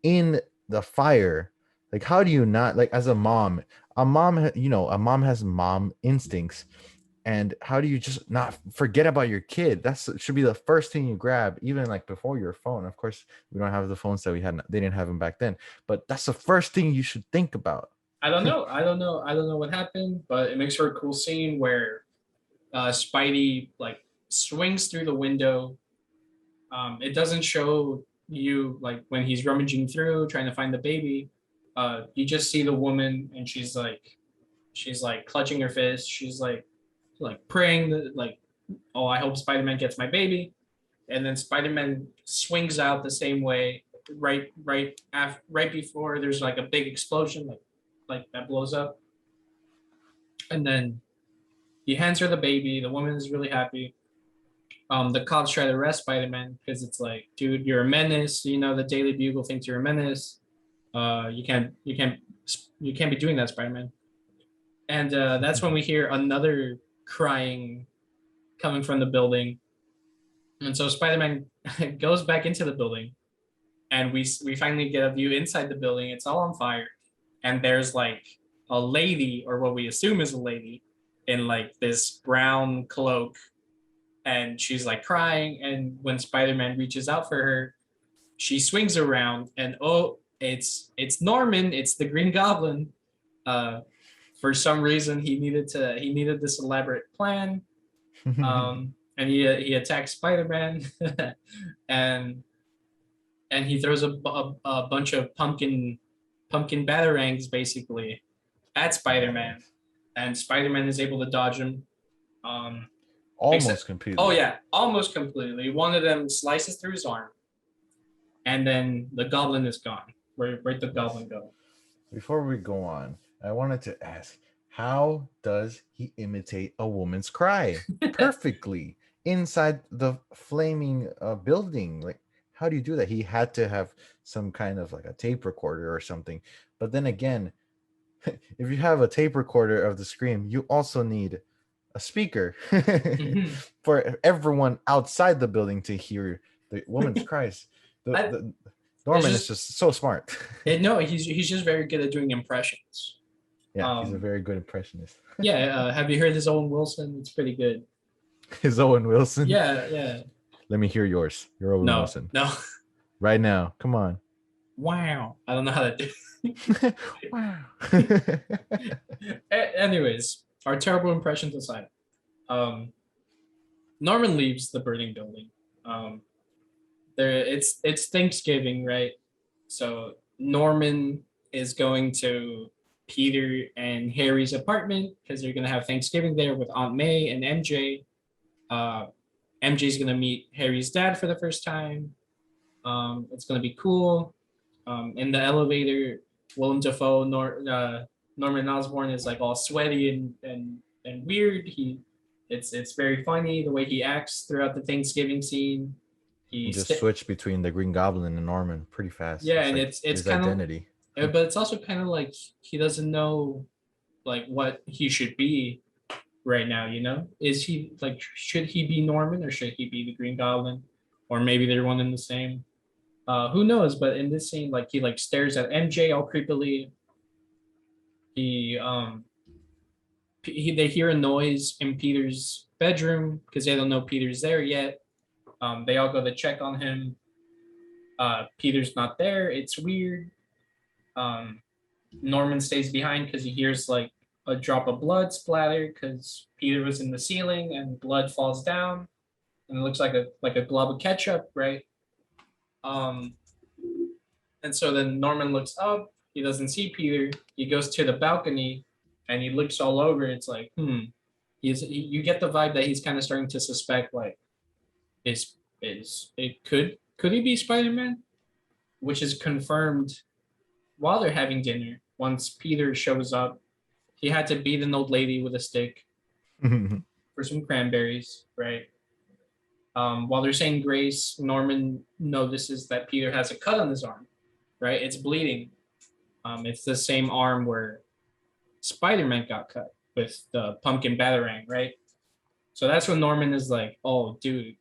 in the fire? Like, how do you not, like, as a mom, a mom has mom instincts. And how do you just not forget about your kid? That should be the first thing you grab, even like before your phone. Of course, we don't have the phones that we had. They didn't have them back then. But that's the first thing you should think about. I don't know. I don't know what happened, but it makes for a cool scene where Spidey like swings through the window. It doesn't show you like when he's rummaging through trying to find the baby. You just see the woman, and she's like clutching her fist. She's like praying that like, oh, I hope Spider-Man gets my baby. And then Spider-Man swings out the same way right before there's like a big explosion like that blows up. And then he hands her the baby. The woman is really happy. The cops try to arrest Spider-Man because it's like, dude, you're a menace. You know, the Daily Bugle thinks you're a menace. You can't be doing that, Spider-Man. And that's when we hear another crying coming from the building. And so Spider-Man goes back into the building, and we finally get a view inside the building. It's all on fire, and there's like a lady, or what we assume is a lady, in like this brown cloak, and she's like crying. And when Spider-Man reaches out for her, she swings around, and oh, it's Norman. It's the Green Goblin. For some reason, he needed this elaborate plan. And he attacks Spider-Man, and he throws a bunch of pumpkin batarangs basically at Spider-Man, and Spider-Man is able to dodge him. Almost completely. Oh yeah, almost completely. One of them slices through his arm, and then the Goblin is gone. Where'd the Goblin go? before we go on, I wanted to ask, how does he imitate a woman's cry perfectly inside the flaming building? Like, how do you do that? He had to have some kind of like a tape recorder or something. But then again, if you have a tape recorder of the scream, you also need a speaker Mhm. for everyone outside the building to hear the woman's cries. I, The it's Norman is just just so smart. no, he's just very good at doing impressions. Yeah, he's a Um, very good impressionist. yeah, have you heard this Owen Wilson? It's pretty good. His Owen Wilson. Yeah, yeah. Let me hear yours. Your Owen No, Wilson. no. Right now. Come on. Wow. I don't know how to do. Wow. Anyways, our terrible impressions aside, um, Norman leaves the burning building. Um, it's Thanksgiving, right? So Norman is going to Peter and Harry's apartment because they're gonna have Thanksgiving there with Aunt May and MJ. Uh, MJ's gonna meet Harry's dad for the first time. It's gonna be cool. In the elevator, Willem Dafoe, Norman Osborn is like all sweaty and weird. It's very funny the way he acts throughout the Thanksgiving scene. He He just st- switched between the Green Goblin and Norman pretty fast. yeah, It's and like it's his kind of, identity. but it's also kind of like he doesn't know like what he should be right now. Is he like should he be Norman or should he be the Green Goblin, or maybe they're one and the same? Who knows? But in this scene, like he like stares at MJ all creepily. He they hear a noise in Peter's bedroom because they don't know Peter's there yet. They all go to check on him. Peter's not there. It's weird. Um, Norman stays behind because he hears like a drop of blood splatter because Peter was in the ceiling and blood falls down and it looks like a glob of ketchup, right? Um, and so then Norman looks up. He doesn't see Peter. He goes to the balcony and he looks all over. It's like, you get the vibe that he's kind of starting to suspect like is it could he be Spider-Man? Which is confirmed while they're having dinner. Once Peter shows up, he had to beat an old lady with a stick for some cranberries, right? While they're saying grace, Norman notices that Peter has a cut on his arm, right? It's bleeding. It's the same arm where Spider-Man got cut with the pumpkin batarang, right? So that's when Norman is like, "Oh, dude,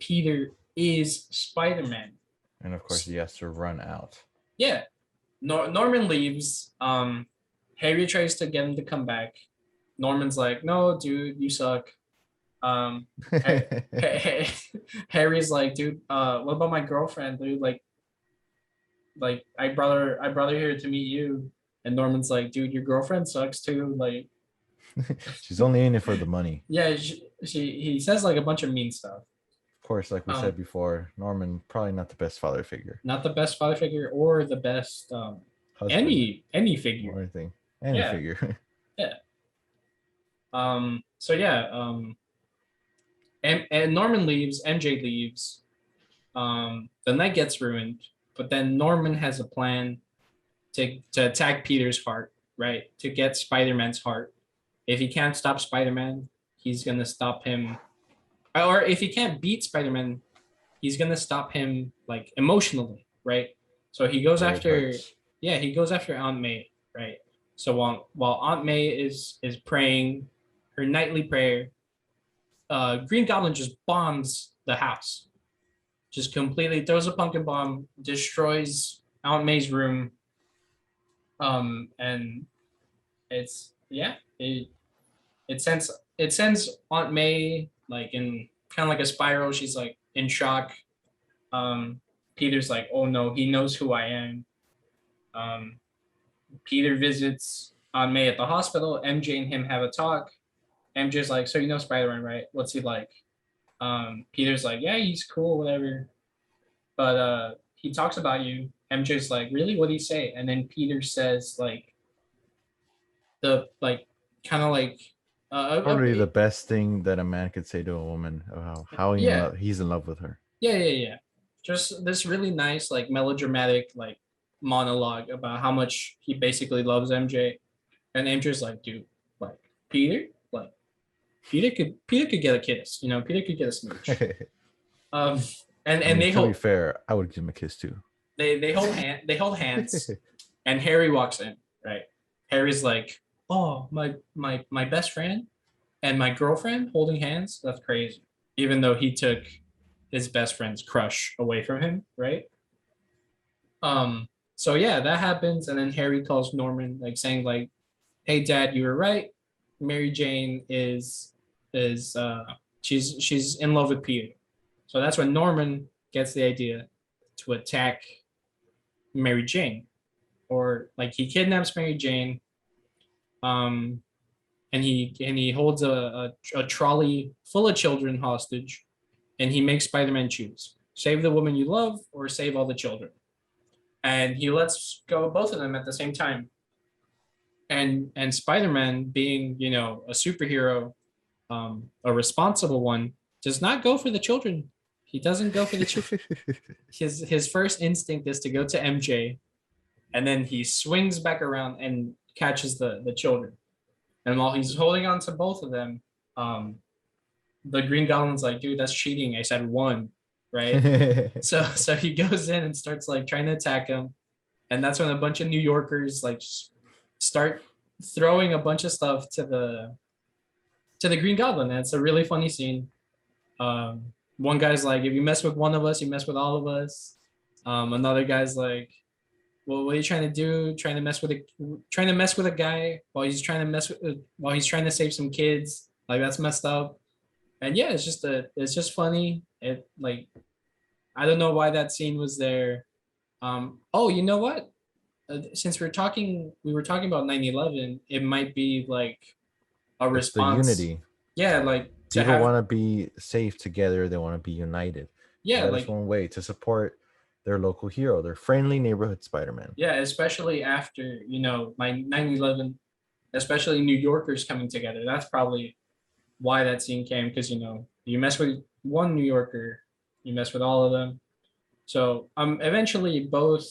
Peter is Spider-Man." And of course, he has to run out. Yeah, Norman leaves. Harry tries to get him to come back. Norman's like, "No, dude, you suck." Um, Harry's like, "Dude, what about my girlfriend, dude? Like I brought her here to meet you." And Norman's like, "Dude, your girlfriend sucks too." Like, She's only in it for the money. yeah, he says like a bunch of mean stuff. Of course, like we said before, Norman probably not the best father figure. Not the best father figure or the best Husband any or figure. anything. Any Yeah. figure. Yeah. So yeah. And Norman leaves. MJ leaves. The night gets ruined, but then Norman has a plan to attack Peter's heart, right? To get Spider-Man's heart. If he can't stop Spider-Man, he's gonna stop him. Or if he can't beat Spider-Man, he's gonna stop him like emotionally, right? So he goes Where it after, hurts. yeah, he goes after Aunt May, right? So while Aunt May is praying her nightly prayer, Green Goblin just bombs the house, just completely throws a pumpkin bomb, destroys Aunt May's room, and it's yeah, it sends Aunt May like in kind of like a spiral. She's like in shock. Um, Peter's like, oh no, he knows who I am. Um, Peter visits Aunt May at the hospital. MJ and him have a talk. MJ's like, so you know Spider-Man, right? What's he like? Peter's like, yeah, he's cool, whatever. But he talks about you. MJ's like, really? What do you say? And then Peter says like the like kind of like Probably the best thing that a man could say to a woman about how yeah he's in love with her. yeah. Just this really nice like melodramatic like monologue about how much he basically loves MJ, and MJ's like, dude, like Peter, like Peter could get a kiss, Peter could get a smooch. Um, and I and mean, they to be hold fair, I would give him a kiss too. they hold hands, and Harry walks in, right? Harry's like, oh, my best friend and my girlfriend holding hands. That's crazy. Even though he took his best friend's crush away from him, right? Um, so yeah, that happens, and then Harry calls Norman, like saying like, "Hey, Dad, you were right. Mary Jane is she's in love with Peter." So that's when Norman gets the idea to attack Mary Jane, or like he kidnaps Mary Jane, um, and he holds a trolley full of children hostage, and he makes Spider-Man choose: save the woman you love or save all the children. And he lets go of both of them at the same time. And Spider-Man, being a superhero, a responsible one, does not go for the children. He doesn't go for the children. His first instinct is to go to MJ, and then he swings back around and catches the children. And while he's holding on to both of them, um, the Green Goblin's like, dude, that's cheating. I said one, right? So he goes in and starts like trying to attack him, and that's when a bunch of New Yorkers like start throwing a bunch of stuff to the Green Goblin. And it's a really funny scene. One guy's like, if you mess with one of us, you mess with all of us. Another guy's like, well, what are you trying to do? Trying to mess with a guy while he's trying to while he's trying to save some kids. Like that's messed up. And yeah, it's just funny. It like I don't know why that scene was there. Oh, you know what? Since we were talking about 9/11, it might be like a It's the response. unity. Yeah, like to People have want to be safe together. They want to be united. yeah, That is like one way to support their local hero, their friendly neighborhood Spider-Man. yeah, especially after my 9/11, especially New Yorkers coming together. That's probably why that scene came, because you mess with one New Yorker, you mess with all of them. So eventually both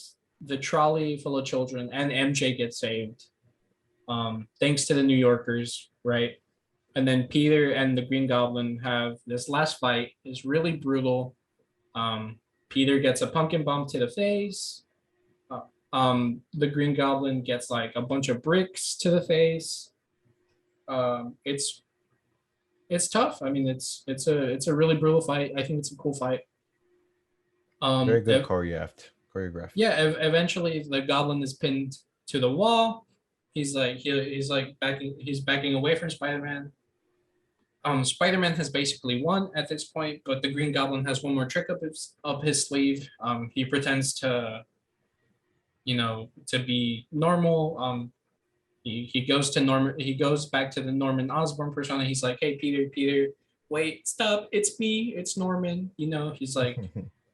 the trolley full of children and MJ get saved, thanks to the New Yorkers, right? And then Peter and the Green Goblin have this last fight. Is really brutal. Peter gets a pumpkin bomb to the face. The Green Goblin gets like a bunch of bricks to the face. It's tough. I mean, it's a really brutal fight. I think it's a cool fight. Very good Ev- choreographed. yeah. Eventually, the Goblin is pinned to the wall. He's like backing away from Spider-Man. Spider-Man has basically won at this point, but the Green Goblin has one more trick up his sleeve. He pretends to be normal. He goes to Norman. He goes back to the Norman Osborn persona. He's like, "Hey, Peter, wait, stop! It's me. It's Norman." He's like,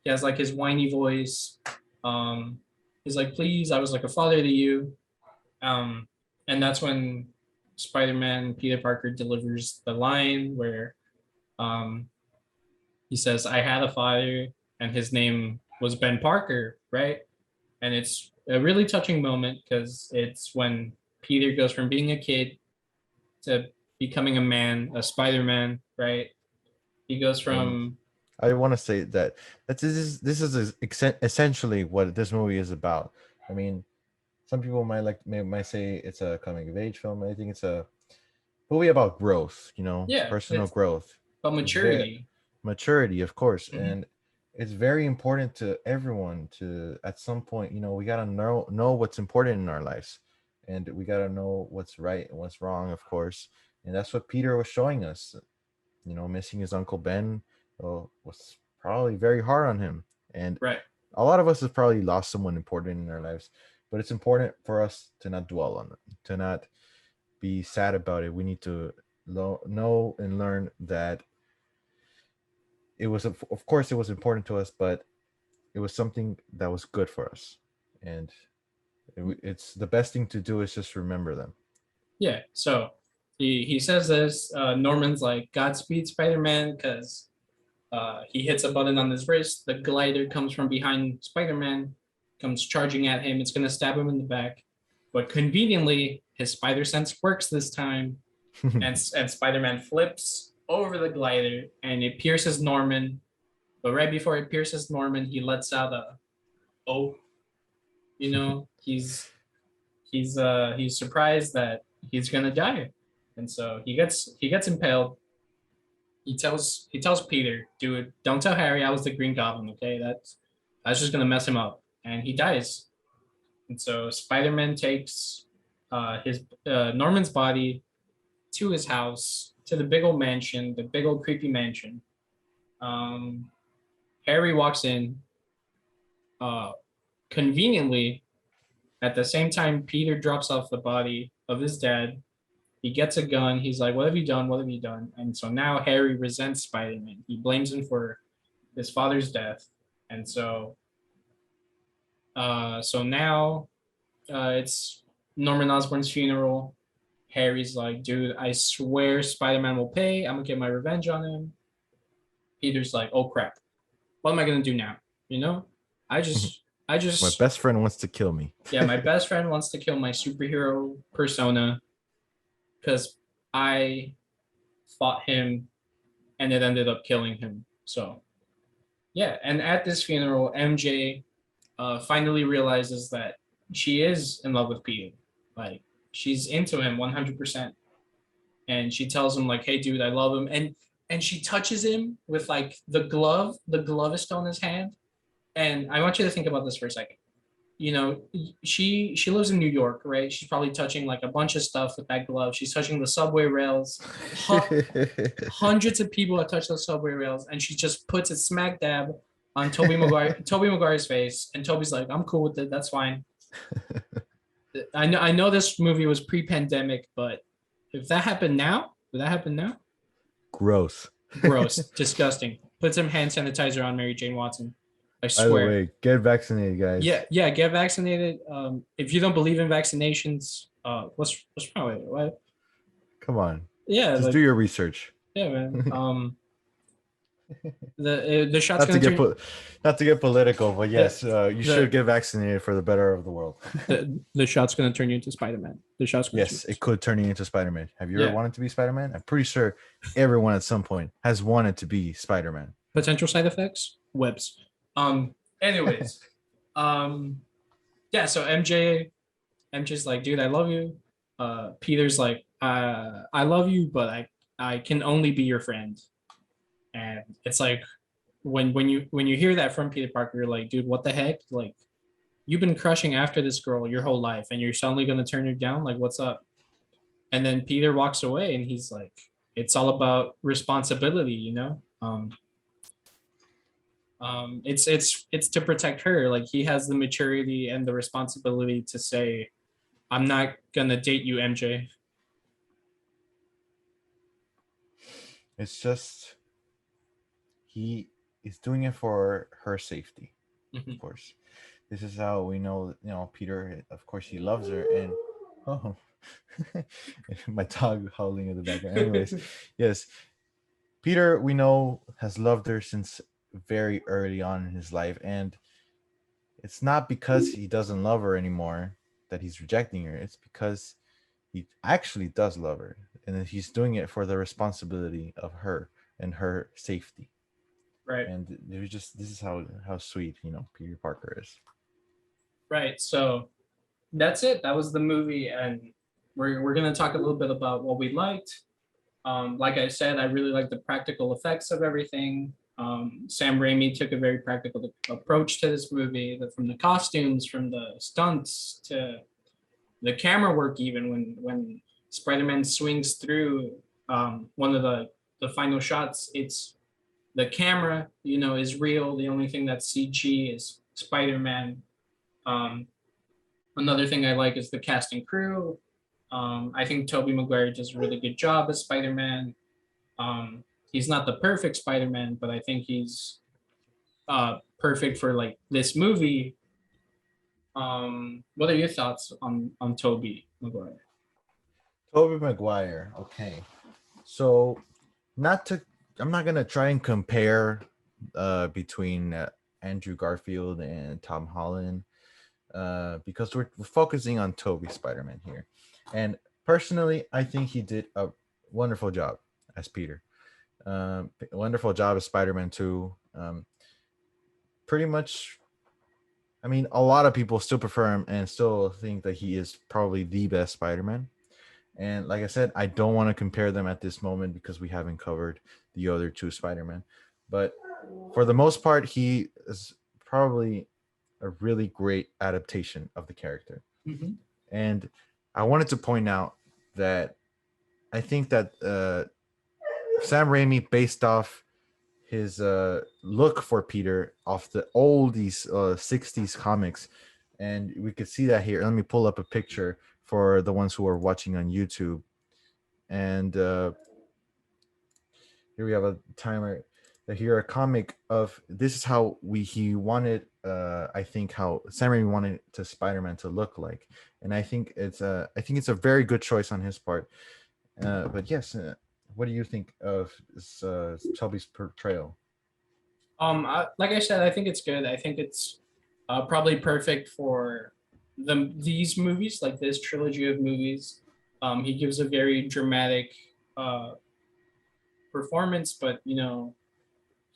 he has like his whiny voice. Um, he's like, "Please, I was like a father to you." Um, and that's when Spider-Man Peter Parker delivers the line where um, he says, "I had a father, and his name was Ben Parker," right? And it's a really touching moment because it's when Peter goes from being a kid to becoming a man, a Spider-Man, right? He goes And from I want to say that essentially what this movie is about. I mean, some people might say it's a coming of age film. I think it's a movie about growth. yeah, Personal it's growth. about It's very maturity. maturity, of course, Mhm. and it's very important to everyone to at some point. We gotta know what's important in our lives, and we gotta know what's right and what's wrong, of course. And that's what Peter was showing us. Missing his uncle Ben was probably very hard on him. And Right. a lot of us have probably lost someone important in our lives, but it's important for us to not dwell on it, to not be sad about it. We need to know and learn that of course, it was important to us, but it was something that was good for us. And it's the best thing to do is just remember them. Yeah. So he says this. Norman's like, "Godspeed, Spider-Man," because he hits a button on his wrist. The glider comes from behind Spider-Man, comes charging at him. It's gonna stab him in the back, but conveniently, his spider sense works this time, and Spider-Man flips over the glider, and it pierces Norman. But right before it pierces Norman, he lets out a oh, he's surprised that he's gonna die, and so he gets impaled. He tells Peter, dude, don't tell Harry I was the Green Goblin, okay? That's just gonna mess him up, and he dies. And so Spider-Man takes his Norman's body to his house, to the big old mansion, the big old creepy mansion. Um, Harry walks in. Uh, Conveniently, at the same time, Peter drops off the body of his dad. He gets a gun. He's like, "What have you done? What have you done?" And so now Harry resents Spider-Man. He blames him for his father's death, and so now it's Norman Osborn's funeral. Harry's like, "Dude, I swear Spider-Man will pay. I'm gonna get my revenge on him." Peter's like, "Oh crap, what am I gonna do now?" You know, I just, I My just, best friend wants to kill me. yeah, my best friend wants to kill my superhero persona because I fought him and it ended up killing him. So yeah, and at this funeral, MJ finally realizes that she is in love with Peter. Like she's into him 100%, and she tells him like, "Hey, dude, I love him," and she touches him with like the glove is still in his hand. And I want you to think about this for a second. She lives in New York, right? She's probably touching like a bunch of stuff with that glove. She's touching the subway rails. Hundreds of people have touched those subway rails, and she just puts it smack dab on Tobey Maguire's face, and Toby's like, "I'm cool with it. That's fine." I know this movie was pre-pandemic, but if that happened now, would that happen now? Gross. Gross, disgusting. Put some hand sanitizer on Mary Jane Watson. I By the swear. way, get vaccinated, guys. Yeah, get vaccinated. If you don't believe in vaccinations, what's wrong with it? What? Come on. Yeah, Just like, do your research. yeah, man. The shot's Not to gonna get turn not to get political, but yes, you the- should get vaccinated for the better of the world. the shot's gonna turn you into Spider-Man. The shot's gonna Yes, it could turn you into Spider-Man. Have you Yeah. ever wanted to be Spider-Man? I'm pretty sure everyone at some point has wanted to be Spider-Man. potential side effects, webs. Anyways, yeah. So MJ's like, "Dude, I love you." Peter's like, "I love you, but I can only be your friend." And it's like when you hear that from Peter Parker, you're like, "Dude, what the heck? Like, you've been crushing after this girl your whole life, and you're suddenly gonna turn her down? Like, what's up?" And then Peter walks away, and he's like, "It's all about responsibility, you know." It's to protect her. Like he has the maturity and the responsibility to say, "I'm not gonna date you, MJ." It's just he is doing it for her safety, Mhm. of course. This is how we know, Peter, of course, he loves her. And oh, my dog howling in the background. Anyways, yes, Peter, we know, has loved her since very early on in his life. And it's not because he doesn't love her anymore that he's rejecting her. It's because he actually does love her. And he's doing it for the responsibility of her and her safety. Right. And this is how sweet, Peter Parker is. Right. So that's it. That was the movie, and we're gonna talk a little bit about what we liked. Like I said, I really like the practical effects of everything. Sam Raimi took a very practical approach to this movie, from the costumes, from the stunts to the camera work. Even when Spider-Man swings through one of the final shots, it's the camera, is real. The only thing that's CG is Spider-Man. Um, Another thing I like is the cast and crew. I think Tobey Maguire does a really good job as Spider-Man. He's not the perfect Spider-Man, but I think he's perfect for like this movie. What are your thoughts on Tobey Maguire? Tobey Maguire. Okay. So I'm not gonna try and compare between Andrew Garfield and Tom Holland. because we're focusing on Toby Spider-Man here, and personally, I think he did a wonderful job as Peter. Wonderful job as Spider-Man 2. Pretty much, I mean, a lot of people still prefer him and still think that he is probably the best Spider-Man. And like I said, I don't want to compare them at this moment because we haven't covered the other two Spider-Man. But for the most part, he is probably a really great adaptation of the character. Mm-hmm. And I wanted to point out that I think that Sam Raimi based off his look for Peter off the these 60s comics. And we could see that here. Let me pull up a picture for the ones who are watching on YouTube. And here we have a timer. Here a comic of this is how he wanted. I think how Sam Raimi wanted to Spider-Man to look like, and I think it's a very good choice on his part. But yes, what do you think of Toby's portrayal? Like I said, I think it's good. I think it's probably perfect for these movies, like this trilogy of movies. He gives a very dramatic uh, performance, but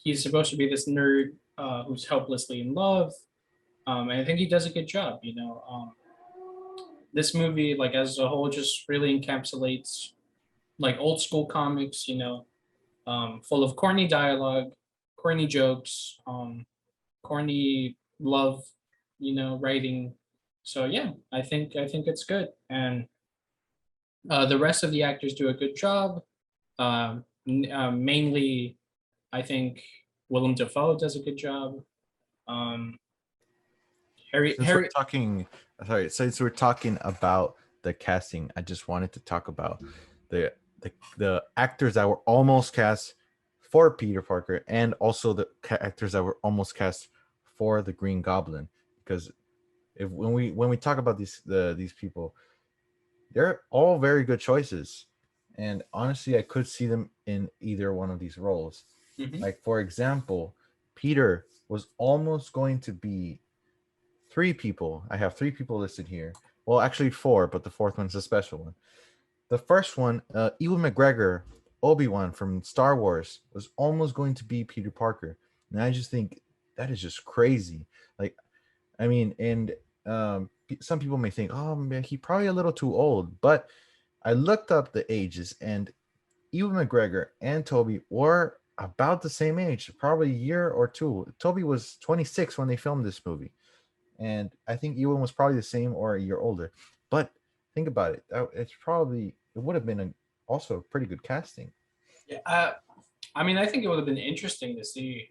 he's supposed to be this nerd who's helplessly in love, and I think he does a good job. This movie, like as a whole, just really encapsulates like old school comics. Full of corny dialogue, corny jokes, corny love, writing. So yeah, I think it's good, and the rest of the actors do a good job. Mainly, I think Willem Dafoe does a good job. Um, Harry Since we're Harry. talking, sorry, since we're talking about the casting, I just wanted to talk about the the actors that were almost cast for Peter Parker, and also the actors that were almost cast for the Green Goblin. Because if when we talk about these people, they're all very good choices, and honestly, I could see them in either one of these roles. Mhm. Like for example, Peter was almost going to be three people. I have three people listed here. Well, actually four, but the fourth one's a special one. The first one, Ewan McGregor, Obi-Wan from Star Wars, was almost going to be Peter Parker. And I just think that is just crazy. Like, I mean, and some people may think, oh man, he probably a little too old. But I looked up the ages, and Ewan McGregor and Toby were about the same age, probably a year or two. Toby was 26 when they filmed this movie, and I think Ewan was probably the same or a year older. But think about it; it would have been also a pretty good casting. Yeah, I mean, I think it would have been interesting to see,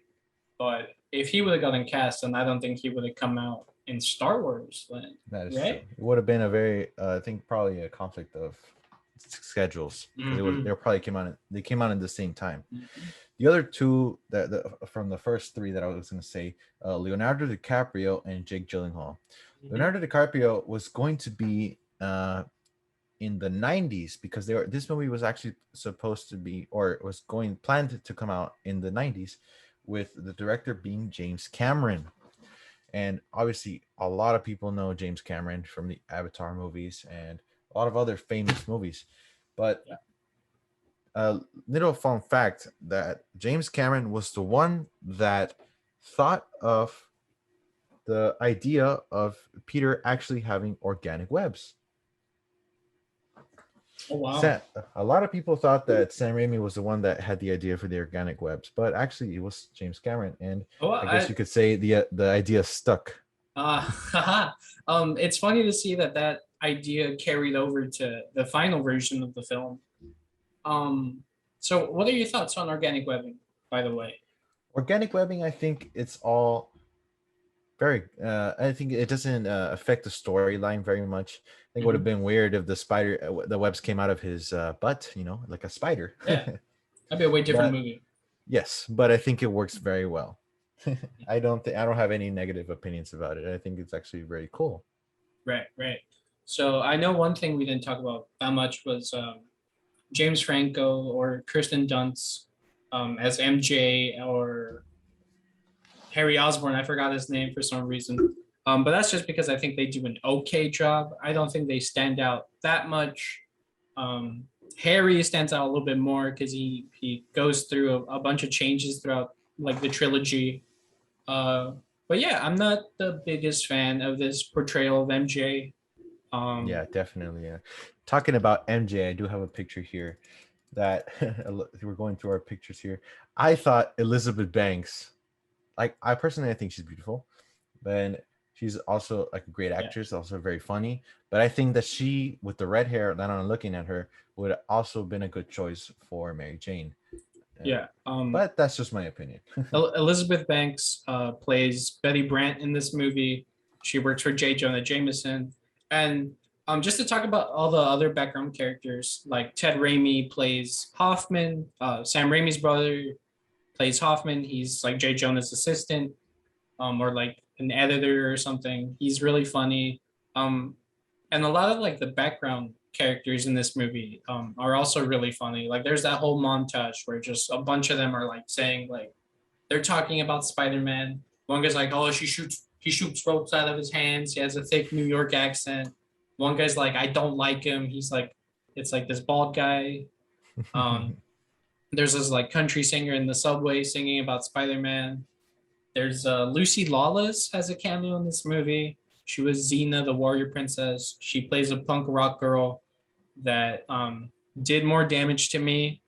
but if he would have gotten cast, then I don't think he would have come out in Star Wars then, That is true. right? It would have been a very, I think, probably a conflict of schedules because Mhm. they probably came out at the same time. Mhm. The other two from the first three that I was going to say, Leonardo DiCaprio and Jake Gyllenhaal. Mhm. Leonardo DiCaprio was going to be in the 90s because this movie was actually supposed to be or was going planned to come out in the 90s, with the director being James Cameron. And obviously a lot of people know James Cameron from the Avatar movies and a lot of other famous movies. But Yeah. a little fun fact that James Cameron was the one that thought of the idea of Peter actually having organic webs. Oh wow. A lot of people thought that Sam Raimi was the one that had the idea for the organic webs, but actually it was James Cameron, and Oh, I guess you could say the idea stuck. haha. It's funny to see that idea carried over to the final version of the film. Um, so what are your thoughts on organic webbing, by the way? Organic webbing, I think it's all very. I think it doesn't affect the storyline very much. I think it would have Mhm. been weird if the webs came out of his butt, like a spider. Yeah, that'd be a way different But movie. yes, but I think it works very well. I don't have any negative opinions about it. I think it's actually very cool. Right, right. So I know one thing we didn't talk about that much was James Franco or Kirsten Dunst as MJ or Harry Osborn. I forgot his name for some reason. But that's just because I think they do an okay job. I don't think they stand out that much. Um, Harry stands out a little bit more because he goes through a bunch of changes throughout like the trilogy. Uh, but yeah, I'm not the biggest fan of this portrayal of MJ. Yeah, Um, definitely. Yeah. Talking about MJ, I do have a picture here that we're going through our pictures here. I thought Elizabeth Banks, like I personally, I think she's beautiful, but she's also like a great yeah, actress, also very funny. But I think that she, with the red hair, that I'm looking at her, would also been a good choice for Mary Jane. yeah. But that's just my opinion. Elizabeth Banks plays Betty Brant in this movie. She works for J. Jonah Jameson. And just to talk about all the other background characters, like Ted Raimi plays Hoffman. Sam Raimi's brother plays Hoffman. He's like J. Jonah's assistant, or like an editor or something. He's really funny. Um, and a lot of like the background characters in this movie are also really funny. Like there's that whole montage where just a bunch of them are like saying like they're talking about Spider-Man. One guy's like, "Oh, he shoots ropes out of his hands. He has a thick New York accent." One guy's like, "I don't like him. He's like, it's like this bald guy." Um, there's this like country singer in the subway singing about Spider-Man. There's Lucy Lawless has a cameo in this movie. She was Xena, the warrior princess. She plays a punk rock girl that did more damage to me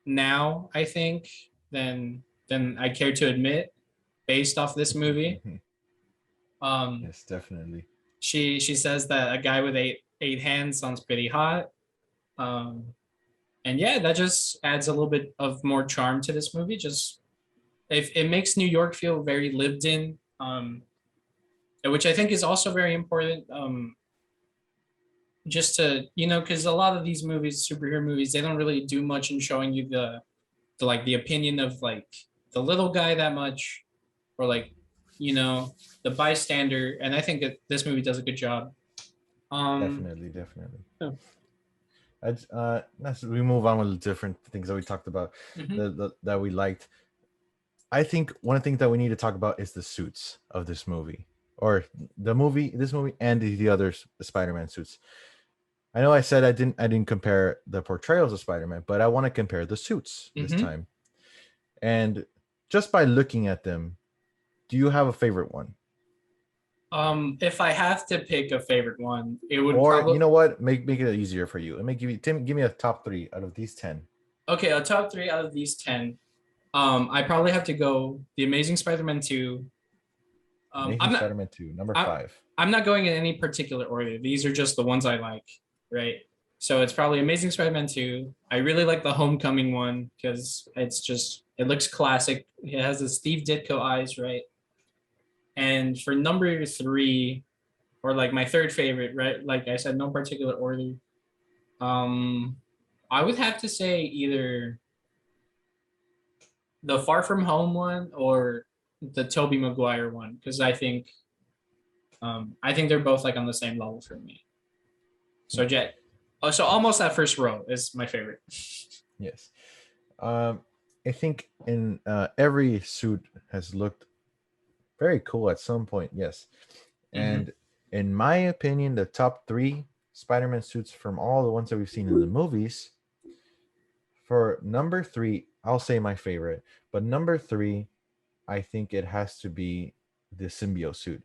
now, I think, than I care to admit, based off this movie. Um, Yes, definitely. she says that a guy with eight hands sounds pretty hot. Um, and yeah, that just adds a little bit of more charm to this movie. Just if it makes New York feel very lived in, which I think is also very important. Just to because a lot of these movies, superhero movies, they don't really do much in showing you the like the opinion of like the little guy that much, or like you know the bystander. And I think that this movie does a good job. Um, Definitely, definitely. yeah. We move on with the different things that we talked about, Mhm. that we liked. I think one of the things that we need to talk about is the suits of this movie, or this movie, and the other Spider-Man suits. I know I said I didn't compare the portrayals of Spider-Man, but I want to compare the suits this Mhm. time. And just by looking at them, do you have a favorite one? If I have to pick a favorite one, it would Or you probably know what? Make it easier for you. Let me give me a top three out of these 10. okay. A top three out of these 10. I probably have to go The Amazing Spider-Man 2. Amazing I'm not. Spider-Man 2, number I, 5. I'm not going in any particular order. These are just the ones I like, right? So it's probably Amazing Spider-Man 2. I really like the Homecoming one because it looks classic. It has the Steve Ditko eyes, right? And for number 3, or like my third favorite, right? Like I said, no particular order. Um, I would have to say either the Far From Home one or the Tobey Maguire one because I think they're both like on the same level for me. So Jet, oh, so almost that first row is my favorite. Yes. Um, I think in every suit has looked very cool at some point. Yes. Hmm. And in my opinion, the top 3 Spider-Man suits from all the ones that we've seen in the movies, for number 3, I'll say my favorite, but number 3, I think it has to be the symbiote suit.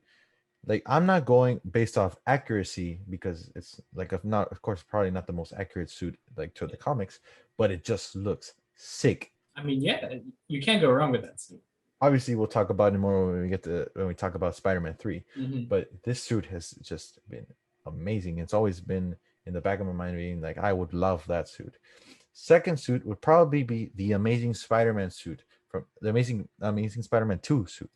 Like I'm not going based off accuracy because it's like of not of course probably not the most accurate suit like to the comics, but it just looks sick. I mean, yeah, you can't go wrong with that. Obviously we'll talk about it more when we talk about Spider-Man 3, Mm-hmm. but this suit has just been amazing. It's always been in the back of my mind being like I would love that suit. Second suit would probably be the Amazing Spider-Man suit from the Amazing Spider-Man 2 suit.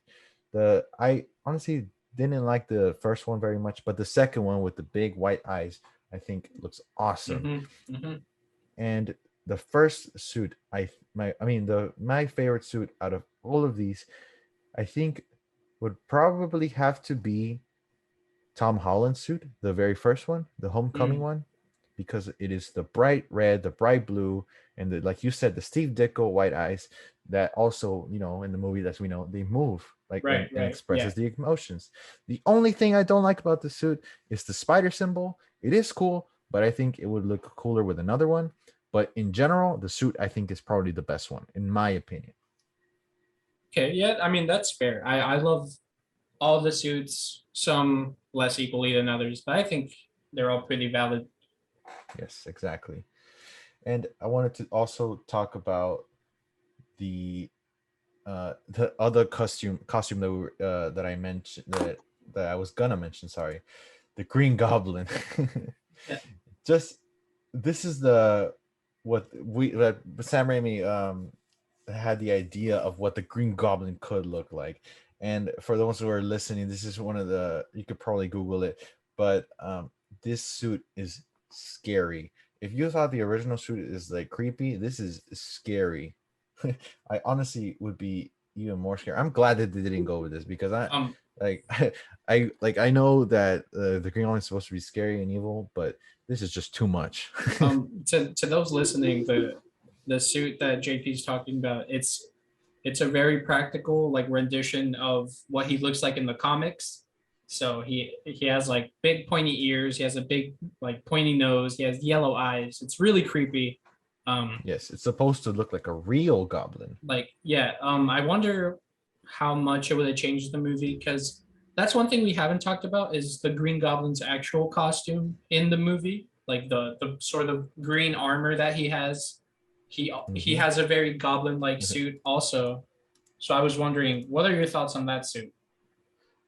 The I honestly didn't like the first one very much, but the second one with the big white eyes, I think looks awesome. Mm-hmm. Mm-hmm. And the first suit, my favorite suit out of all of these, I think would probably have to be Tom Holland's suit, the very first one, the Homecoming Mm. one, because it is the bright red, the bright blue, and like you said, the Steve Ditko white eyes that also, in the movie, as we know, they move like Right, and right. Yeah. expresses the emotions. The only thing I don't like about the suit is the spider symbol. It is cool, but I think it would look cooler with another one. But in general, the suit I think is probably the best one, in my opinion. Okay. Yeah. I mean, that's fair. I love all the suits, some less equally than others, but I think they're all pretty valid. Yes, exactly. And I wanted to also talk about the the other costume that that I mentioned that I was gonna mention. Sorry, the Green Goblin. Yeah. Just this is the what we that Sam Raimi had the idea of what the Green Goblin could look like. And for those who are listening, this is one of the you could probably Google it, but this suit is scary. If you thought the original suit is like creepy, this is scary. I honestly would be even more scared. I'm glad that they didn't go with this because I Um. like I know that the Green Goblin is supposed to be scary and evil, but this is just too much. To those listening, the suit that JP's talking about, it's a very practical like rendition of what he looks like in the comics. So he has like big pointy ears. He has a big like pointy nose. He has yellow eyes. It's really creepy. Um, Yes, it's supposed to look like a real goblin. like yeah. I wonder how much it would have changed the movie because that's one thing we haven't talked about is the Green Goblin's actual costume in the movie, like the sort of green armor that he has. He Mhm. has a very goblin-like suit also. So I was wondering, what are your thoughts on that suit?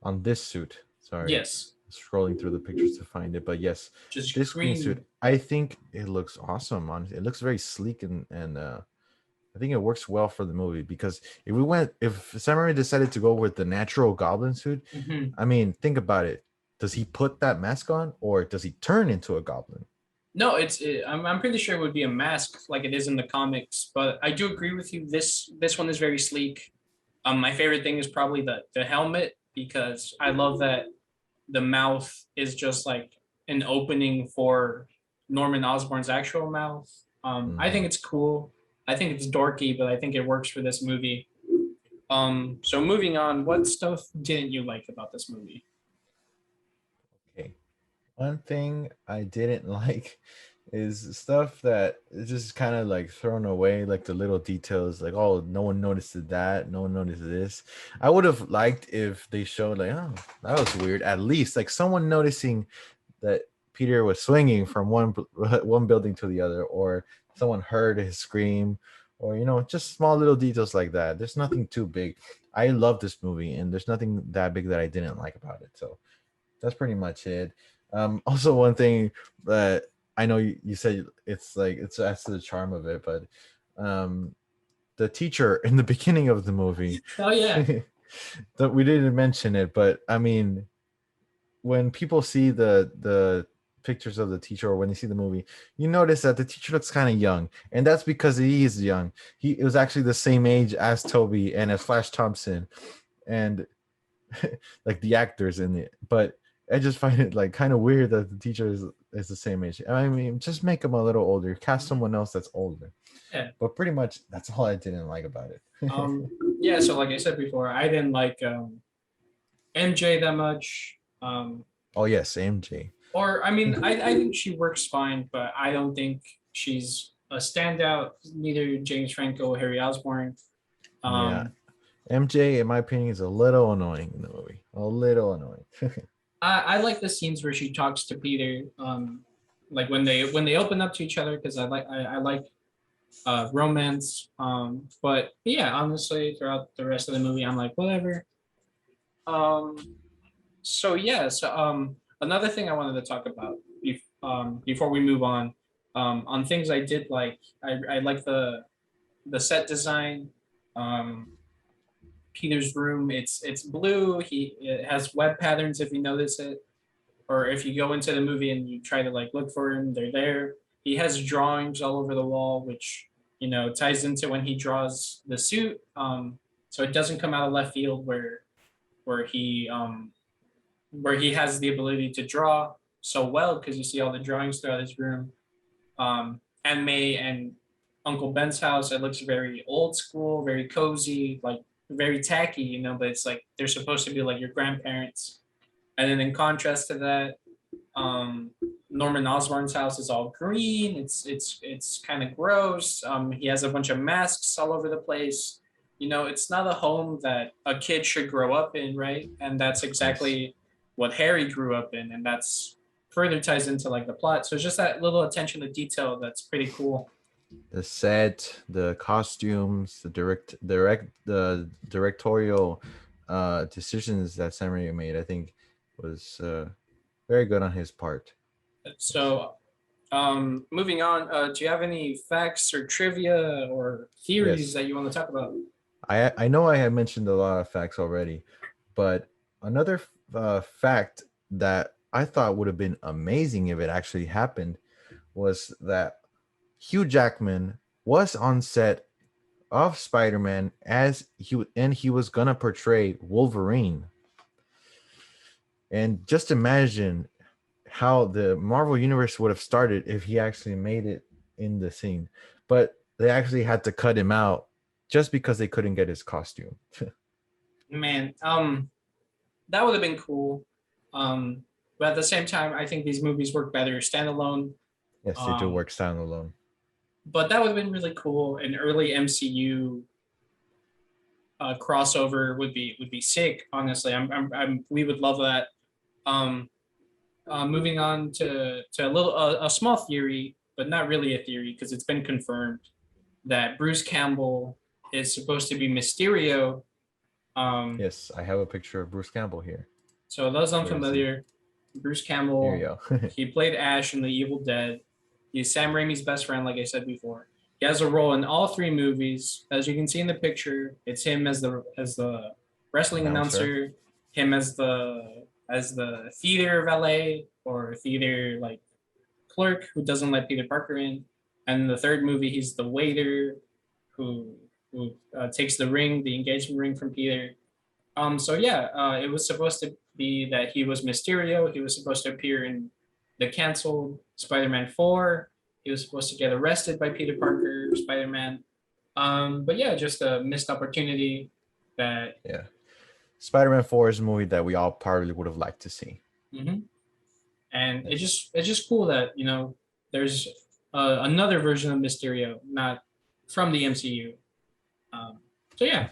On this suit. Sorry, Yes, scrolling through the pictures to find it, but yes, just this green green. suit. I think it looks awesome. Honestly, it looks very sleek and I think it works well for the movie because if Samurai decided to go with the natural goblin suit, Mhm. I mean, think about it. Does he put that mask on or does he turn into a goblin? No, I'm pretty sure it would be a mask like it is in the comics, but I do agree with you. This one is very sleek. My favorite thing is probably the helmet because I love that the mouth is just like an opening for Norman Osborn's actual mouth. I think Mhm. it's cool. I think it's dorky, but I think it works for this movie. So moving on, what stuff didn't you like about this movie? Okay. One thing I didn't like is stuff that is just kind of like thrown away, like the little details, like, oh, no one noticed that, no one noticed this. I would have liked if they showed, like, oh, that was weird. At least, like, someone noticing that Peter was swinging from one building to the other, or someone heard his scream, or, just small little details like that. There's nothing too big. I love this movie, and there's nothing that big that I didn't like about it. So that's pretty much it. Also, one thing that I know you said it's like it's adds to the charm of it, but um, the teacher in the beginning of the movie Oh yeah. that we didn't mention it, but I mean, when people see the pictures of the teacher or when they see the movie, you notice that the teacher looks kind of young, and that's because he is young. He it was actually the same age as Toby and as Flash Thompson, and like the actors in it. But I just find it like kind of weird that the teacher is the same age. I mean, just make him a little older, cast someone else that's older. Yeah. But pretty much that's all I didn't like about it. Um, yeah, so like I said before, I didn't like MJ that much. Oh yes, MJ. Or I mean, I think she works fine, but I don't think she's a standout. Neither James Franco or Harry Osborn. Yeah, Um, MJ, in my opinion, is a little annoying in the movie. A little annoying. I like the scenes where she talks to Peter, like when they open up to each other because I like romance. But yeah, honestly, throughout the rest of the movie, I'm like whatever. Um, so yeah, so another thing I wanted to talk about before we move on things I did like. I like the set design. Um, Peter's room, it's blue. It has web patterns if you notice it, or if you go into the movie and you try to like look for him, they're there. He has drawings all over the wall, which ties into when he draws the suit. So it doesn't come out of left field where he where he has the ability to draw so well because you see all the drawings throughout his room. And May and Uncle Ben's house, it looks very old school, very cozy, like very tacky, you know, but it's like they're supposed to be like your grandparents. And then in contrast to that, um, Norman Osborn's house is all green. It's kind of gross. He has a bunch of masks all over the place. You know, it's not a home that a kid should grow up in, right? And that's Of course. exactly what Harry grew up in, and that's further ties into like the plot. So it's just that little attention to detail that's pretty cool. The set, the costumes, the directorial decisions that Sam Raimi made, I think, was very good on his part. So moving on, do you have any facts or trivia or theories Yes, that you want to talk about? I know I have mentioned a lot of facts already, but another fact that I thought would have been amazing if it actually happened was that Hugh Jackman was on set of Spider-Man and he was gonna portray Wolverine. And just imagine how the Marvel universe would have started if he actually made it in the scene. But they actually had to cut him out just because they couldn't get his costume. Man, that would have been cool. Um, but at the same time, I think these movies work better standalone. Yes, they do Um, work standalone. but that would have been really cool. An early MCU crossover would be sick. Honestly, we would love that. Um, moving on to a small theory, but not really a theory because it's been confirmed that Bruce Campbell is supposed to be Mysterio. Yes, I have a picture of Bruce Campbell here. So those Where is he? unfamiliar, Bruce Here you Campbell, go. he played Ash in The Evil Dead. He's Sam Raimi's best friend, like I said before. He has a role in all three movies. As you can see in the picture, it's him as the wrestling Announcer. announcer, him as the theater valet or theater like clerk who doesn't let Peter Parker in. And in the third movie, he's the waiter who takes the ring, the engagement ring from Peter. So yeah, it was supposed to be that he was Mysterio. He was supposed to appear in the canceled Spider-Man 4. He was supposed to get arrested by Peter Parker, Spider-Man. But yeah, just a missed opportunity that. Yeah. Spider-Man 4 is a movie that we all probably would have liked to see. Mhm. And Yes. it's just cool that there's another version of Mysterio, not from the MCU. So yeah.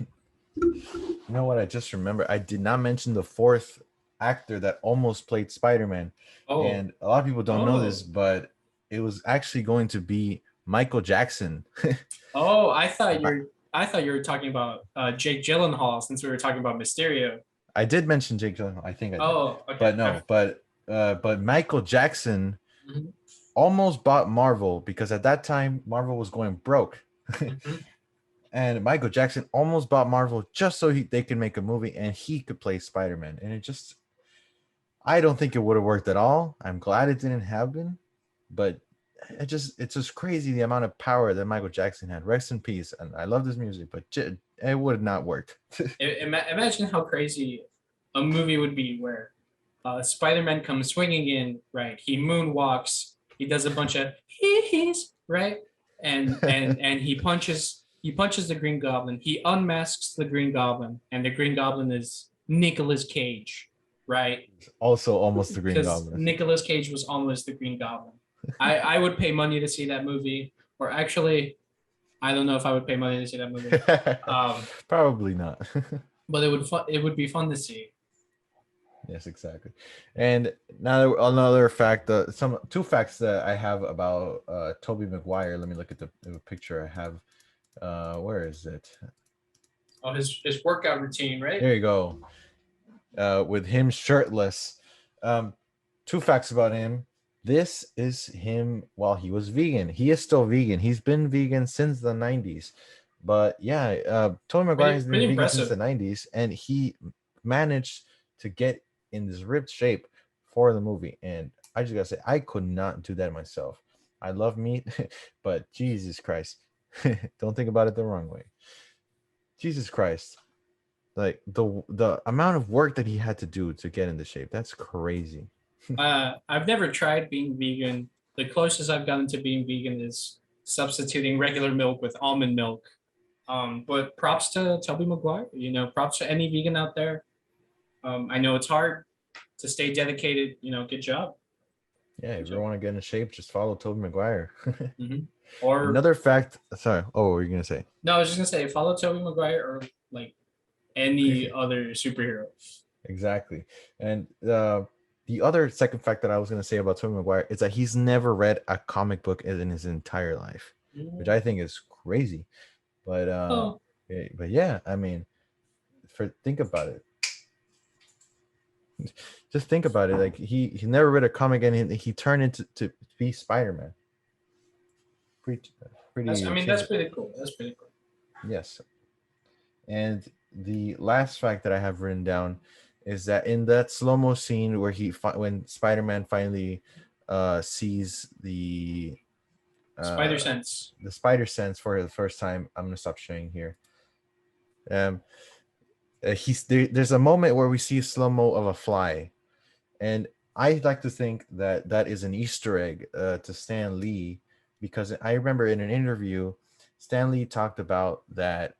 You know what? I just remember I did not mention the fourth actor that almost played Spider-Man. Oh, And a lot of people don't know this, oh, but it was actually going to be Michael Jackson. oh! I thought you were talking about Jake Gyllenhaal since we were talking about Mysterio. I did mention Jake Gyllenhaal. I think I did. Oh, okay. But no, but Michael Jackson Mhm, almost bought Marvel because at that time Marvel was going broke. mhm. And Michael Jackson almost bought Marvel just so they could make a movie and he could play Spider-Man. And it just, I don't think it would have worked at all. I'm glad it didn't happen, but it's just crazy the amount of power that Michael Jackson had. Rest in peace. And I love this music, but it would have not worked. Imagine how crazy a movie would be where Spider-Man comes swinging in, right? He moonwalks, he does a bunch of hee-hees, right? And he punches the Green Goblin. He unmasks the Green Goblin, and the Green Goblin is Nicolas Cage, right? Also, almost the Green Because Goblin. Nicolas Cage was almost the Green Goblin. I would pay money to see that movie, or actually, I don't know if I would pay money to see that movie. Probably not. But it would be fun to see. Yes, exactly. And now another fact, some two facts that I have about Toby Maguire. Let me look at the picture I have. Where is it? Oh, his workout routine, right? There you go. With him shirtless. Two facts about him. This is him while he was vegan. He is still vegan. He's been vegan since the 90s. But yeah, Tobey Maguire has Pretty been vegan since the impressive. 90s, and he managed to get in this ripped shape for the movie. And I just gotta say, I could not do that myself. I love meat, but Jesus Christ, don't think about it the wrong way. Jesus Christ, like the amount of work that he had to do to get into shape, that's crazy. I've never tried being vegan. The closest I've gotten to being vegan is substituting regular milk with almond milk. But props to Tobey Maguire. You know, props to any vegan out there. I know it's hard to stay dedicated. You know, good job. Yeah, Good if you job. want to get in shape, just follow Tobey Maguire. Or Another fact. Sorry. Oh, what were you gonna say? no, I was just gonna say follow Tobey Maguire or like any other superhero. Exactly. And the other second fact that I was gonna say about Tobey Maguire is that he's never read a comic book in his entire life, which I think is crazy. But Oh, but yeah, I mean, think about it. Just think about it. Like he never read a comic and he turned into to be Spider-Man. Pretty that's I pretty mean that's change. pretty cool. That's pretty cool. Yes. And the last fact that I have written down is that in that slow-mo scene where when Spider-Man finally sees Spider uh Sense. the spider sense for the first time. I'm gonna stop sharing here. Um there's a moment where we see a slow-mo of a fly, and I like to think that that is an Easter egg to Stan Lee, because I remember in an interview, Stan Lee talked about that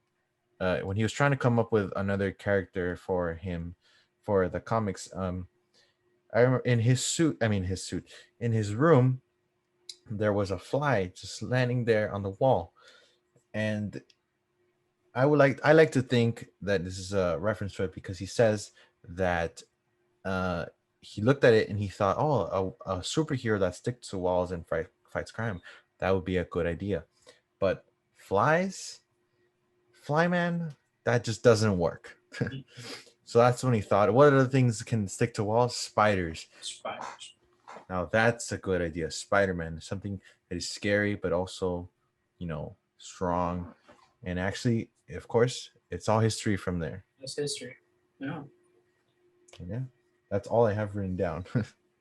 when he was trying to come up with another character for him for the comics. I remember in his suit, in his room, there was a fly just landing there on the wall, and I like to think that this is a reference to it because he says that uh, he looked at it and he thought, oh, a superhero that sticks to walls and fights crime, that would be a good idea. But flies, flyman, that just doesn't work. So that's when he thought, what other things can stick to walls? Spiders. Spiders. Now that's a good idea. Spider-Man, something that is scary but also, strong. And actually, of course, it's all history from there. That's history. Yeah. Yeah, that's all I have written down.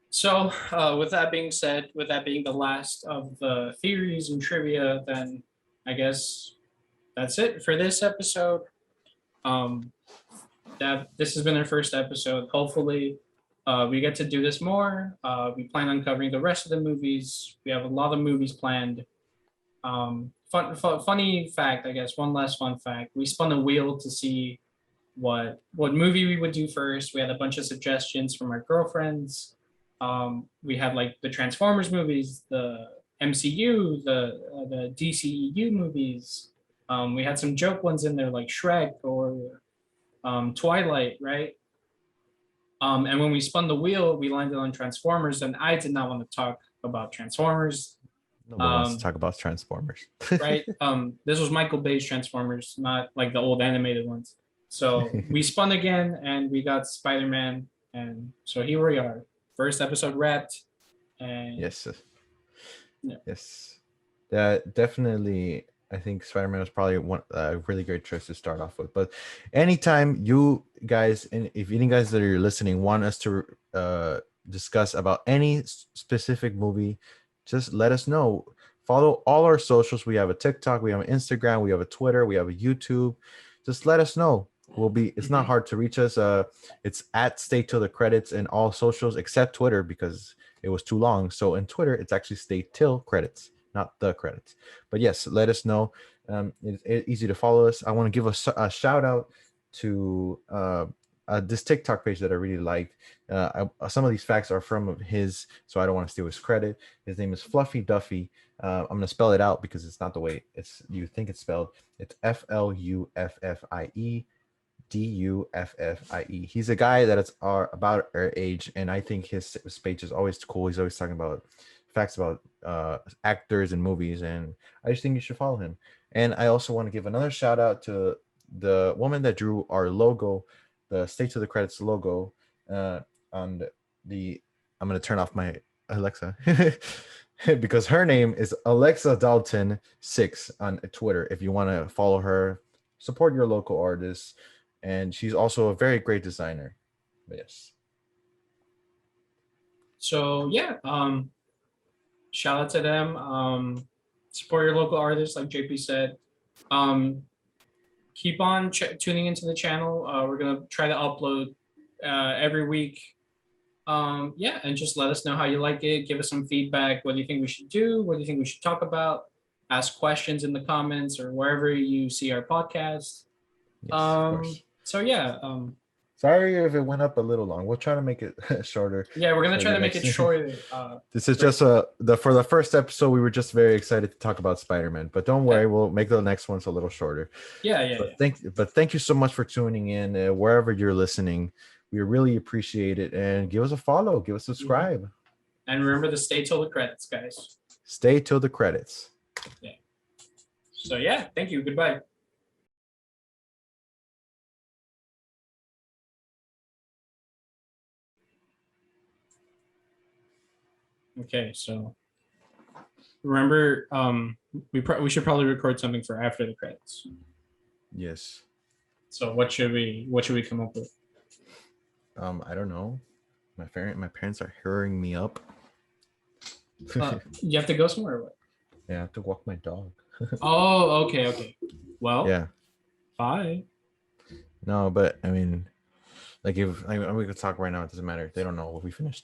So, with that being said, with that being the last of the theories and trivia, then I guess that's it for this episode. Um, that this has been our first episode. Hopefully, we get to do this more. We plan on covering the rest of the movies. We have a lot of movies planned. Funny fact, I guess. One last fun fact: we spun a wheel to see what movie we would do first. We had a bunch of suggestions from our girlfriends. We had like the Transformers movies, the MCU, the DCEU movies. We had some joke ones in there like Shrek or Twilight, right? And when we spun the wheel, we landed on Transformers, and I did not want to talk about Transformers. Nobody wants to Um, talk about Transformers. right? This was Michael Bay's Transformers, not like the old animated ones. So we spun again, and we got Spider-Man, and so here we are. First episode wrapped, and Yes. yeah. Yes. That definitely, I think Spider-Man was probably one a really great choice to start off with. But anytime you guys, and if any guys that are listening want us to discuss about any specific movie, just let us know. Follow all our socials. We have a TikTok, we have an Instagram, we have a Twitter, we have a YouTube. Just let us know. It's not hard to reach us. It's at Stay Till the Credits in all socials except Twitter because it was too long. So in Twitter, it's actually Stay Till Credits, not the credits. But yes, let us know. It's easy to follow us. I want to give a shout out to this TikTok page that I really liked. Some of these facts are from his, so I don't want to steal his credit. His name is Fluffy Duffy. I'm gonna spell it out because it's not the way you think it's spelled. It's Fluffie. He's a guy that is about our age, and I think his speech is always cool. He's always talking about facts about actors and movies, and I just think you should follow him. And I also want to give another shout out to the woman that drew our logo, the Stay to the Credits logo. On the, I'm gonna turn off my Alexa because her name is Alexa Dalton 6 on Twitter. If you want to follow her, support your local artists. And she's also a very great designer. But yes. So yeah, shout out to them. Support your local artists, like JP said. Keep on tuning into the channel. We're gonna try to upload every week. Yeah, and just let us know how you like it. Give us some feedback. What do you think we should do? What do you think we should talk about? ask questions in the comments or wherever you see our podcast. Yes, of course. So yeah, Sorry if it went up a little long. We'll try to make it shorter. yeah, we're gonna So try you to make guys- it short. This is just for the first episode. We were just very excited to talk about Spider-Man, but don't worry, we'll make the next ones a little shorter. Yeah. But thank you so much for tuning in wherever you're listening. We really appreciate it, and give us a follow, give us a subscribe. And remember to stay till the credits, guys. Stay till the credits. So yeah, thank you. Goodbye. Okay, so remember, we should probably record something for after the credits. Yes. So what should we come up with? I don't know. My parents are hurrying me up. You have to go somewhere. Or what? Yeah, I have to walk my dog. Oh, okay. Well, Yeah. bye. No, but I mean, like if we could talk right now, it doesn't matter. They don't know what we finished.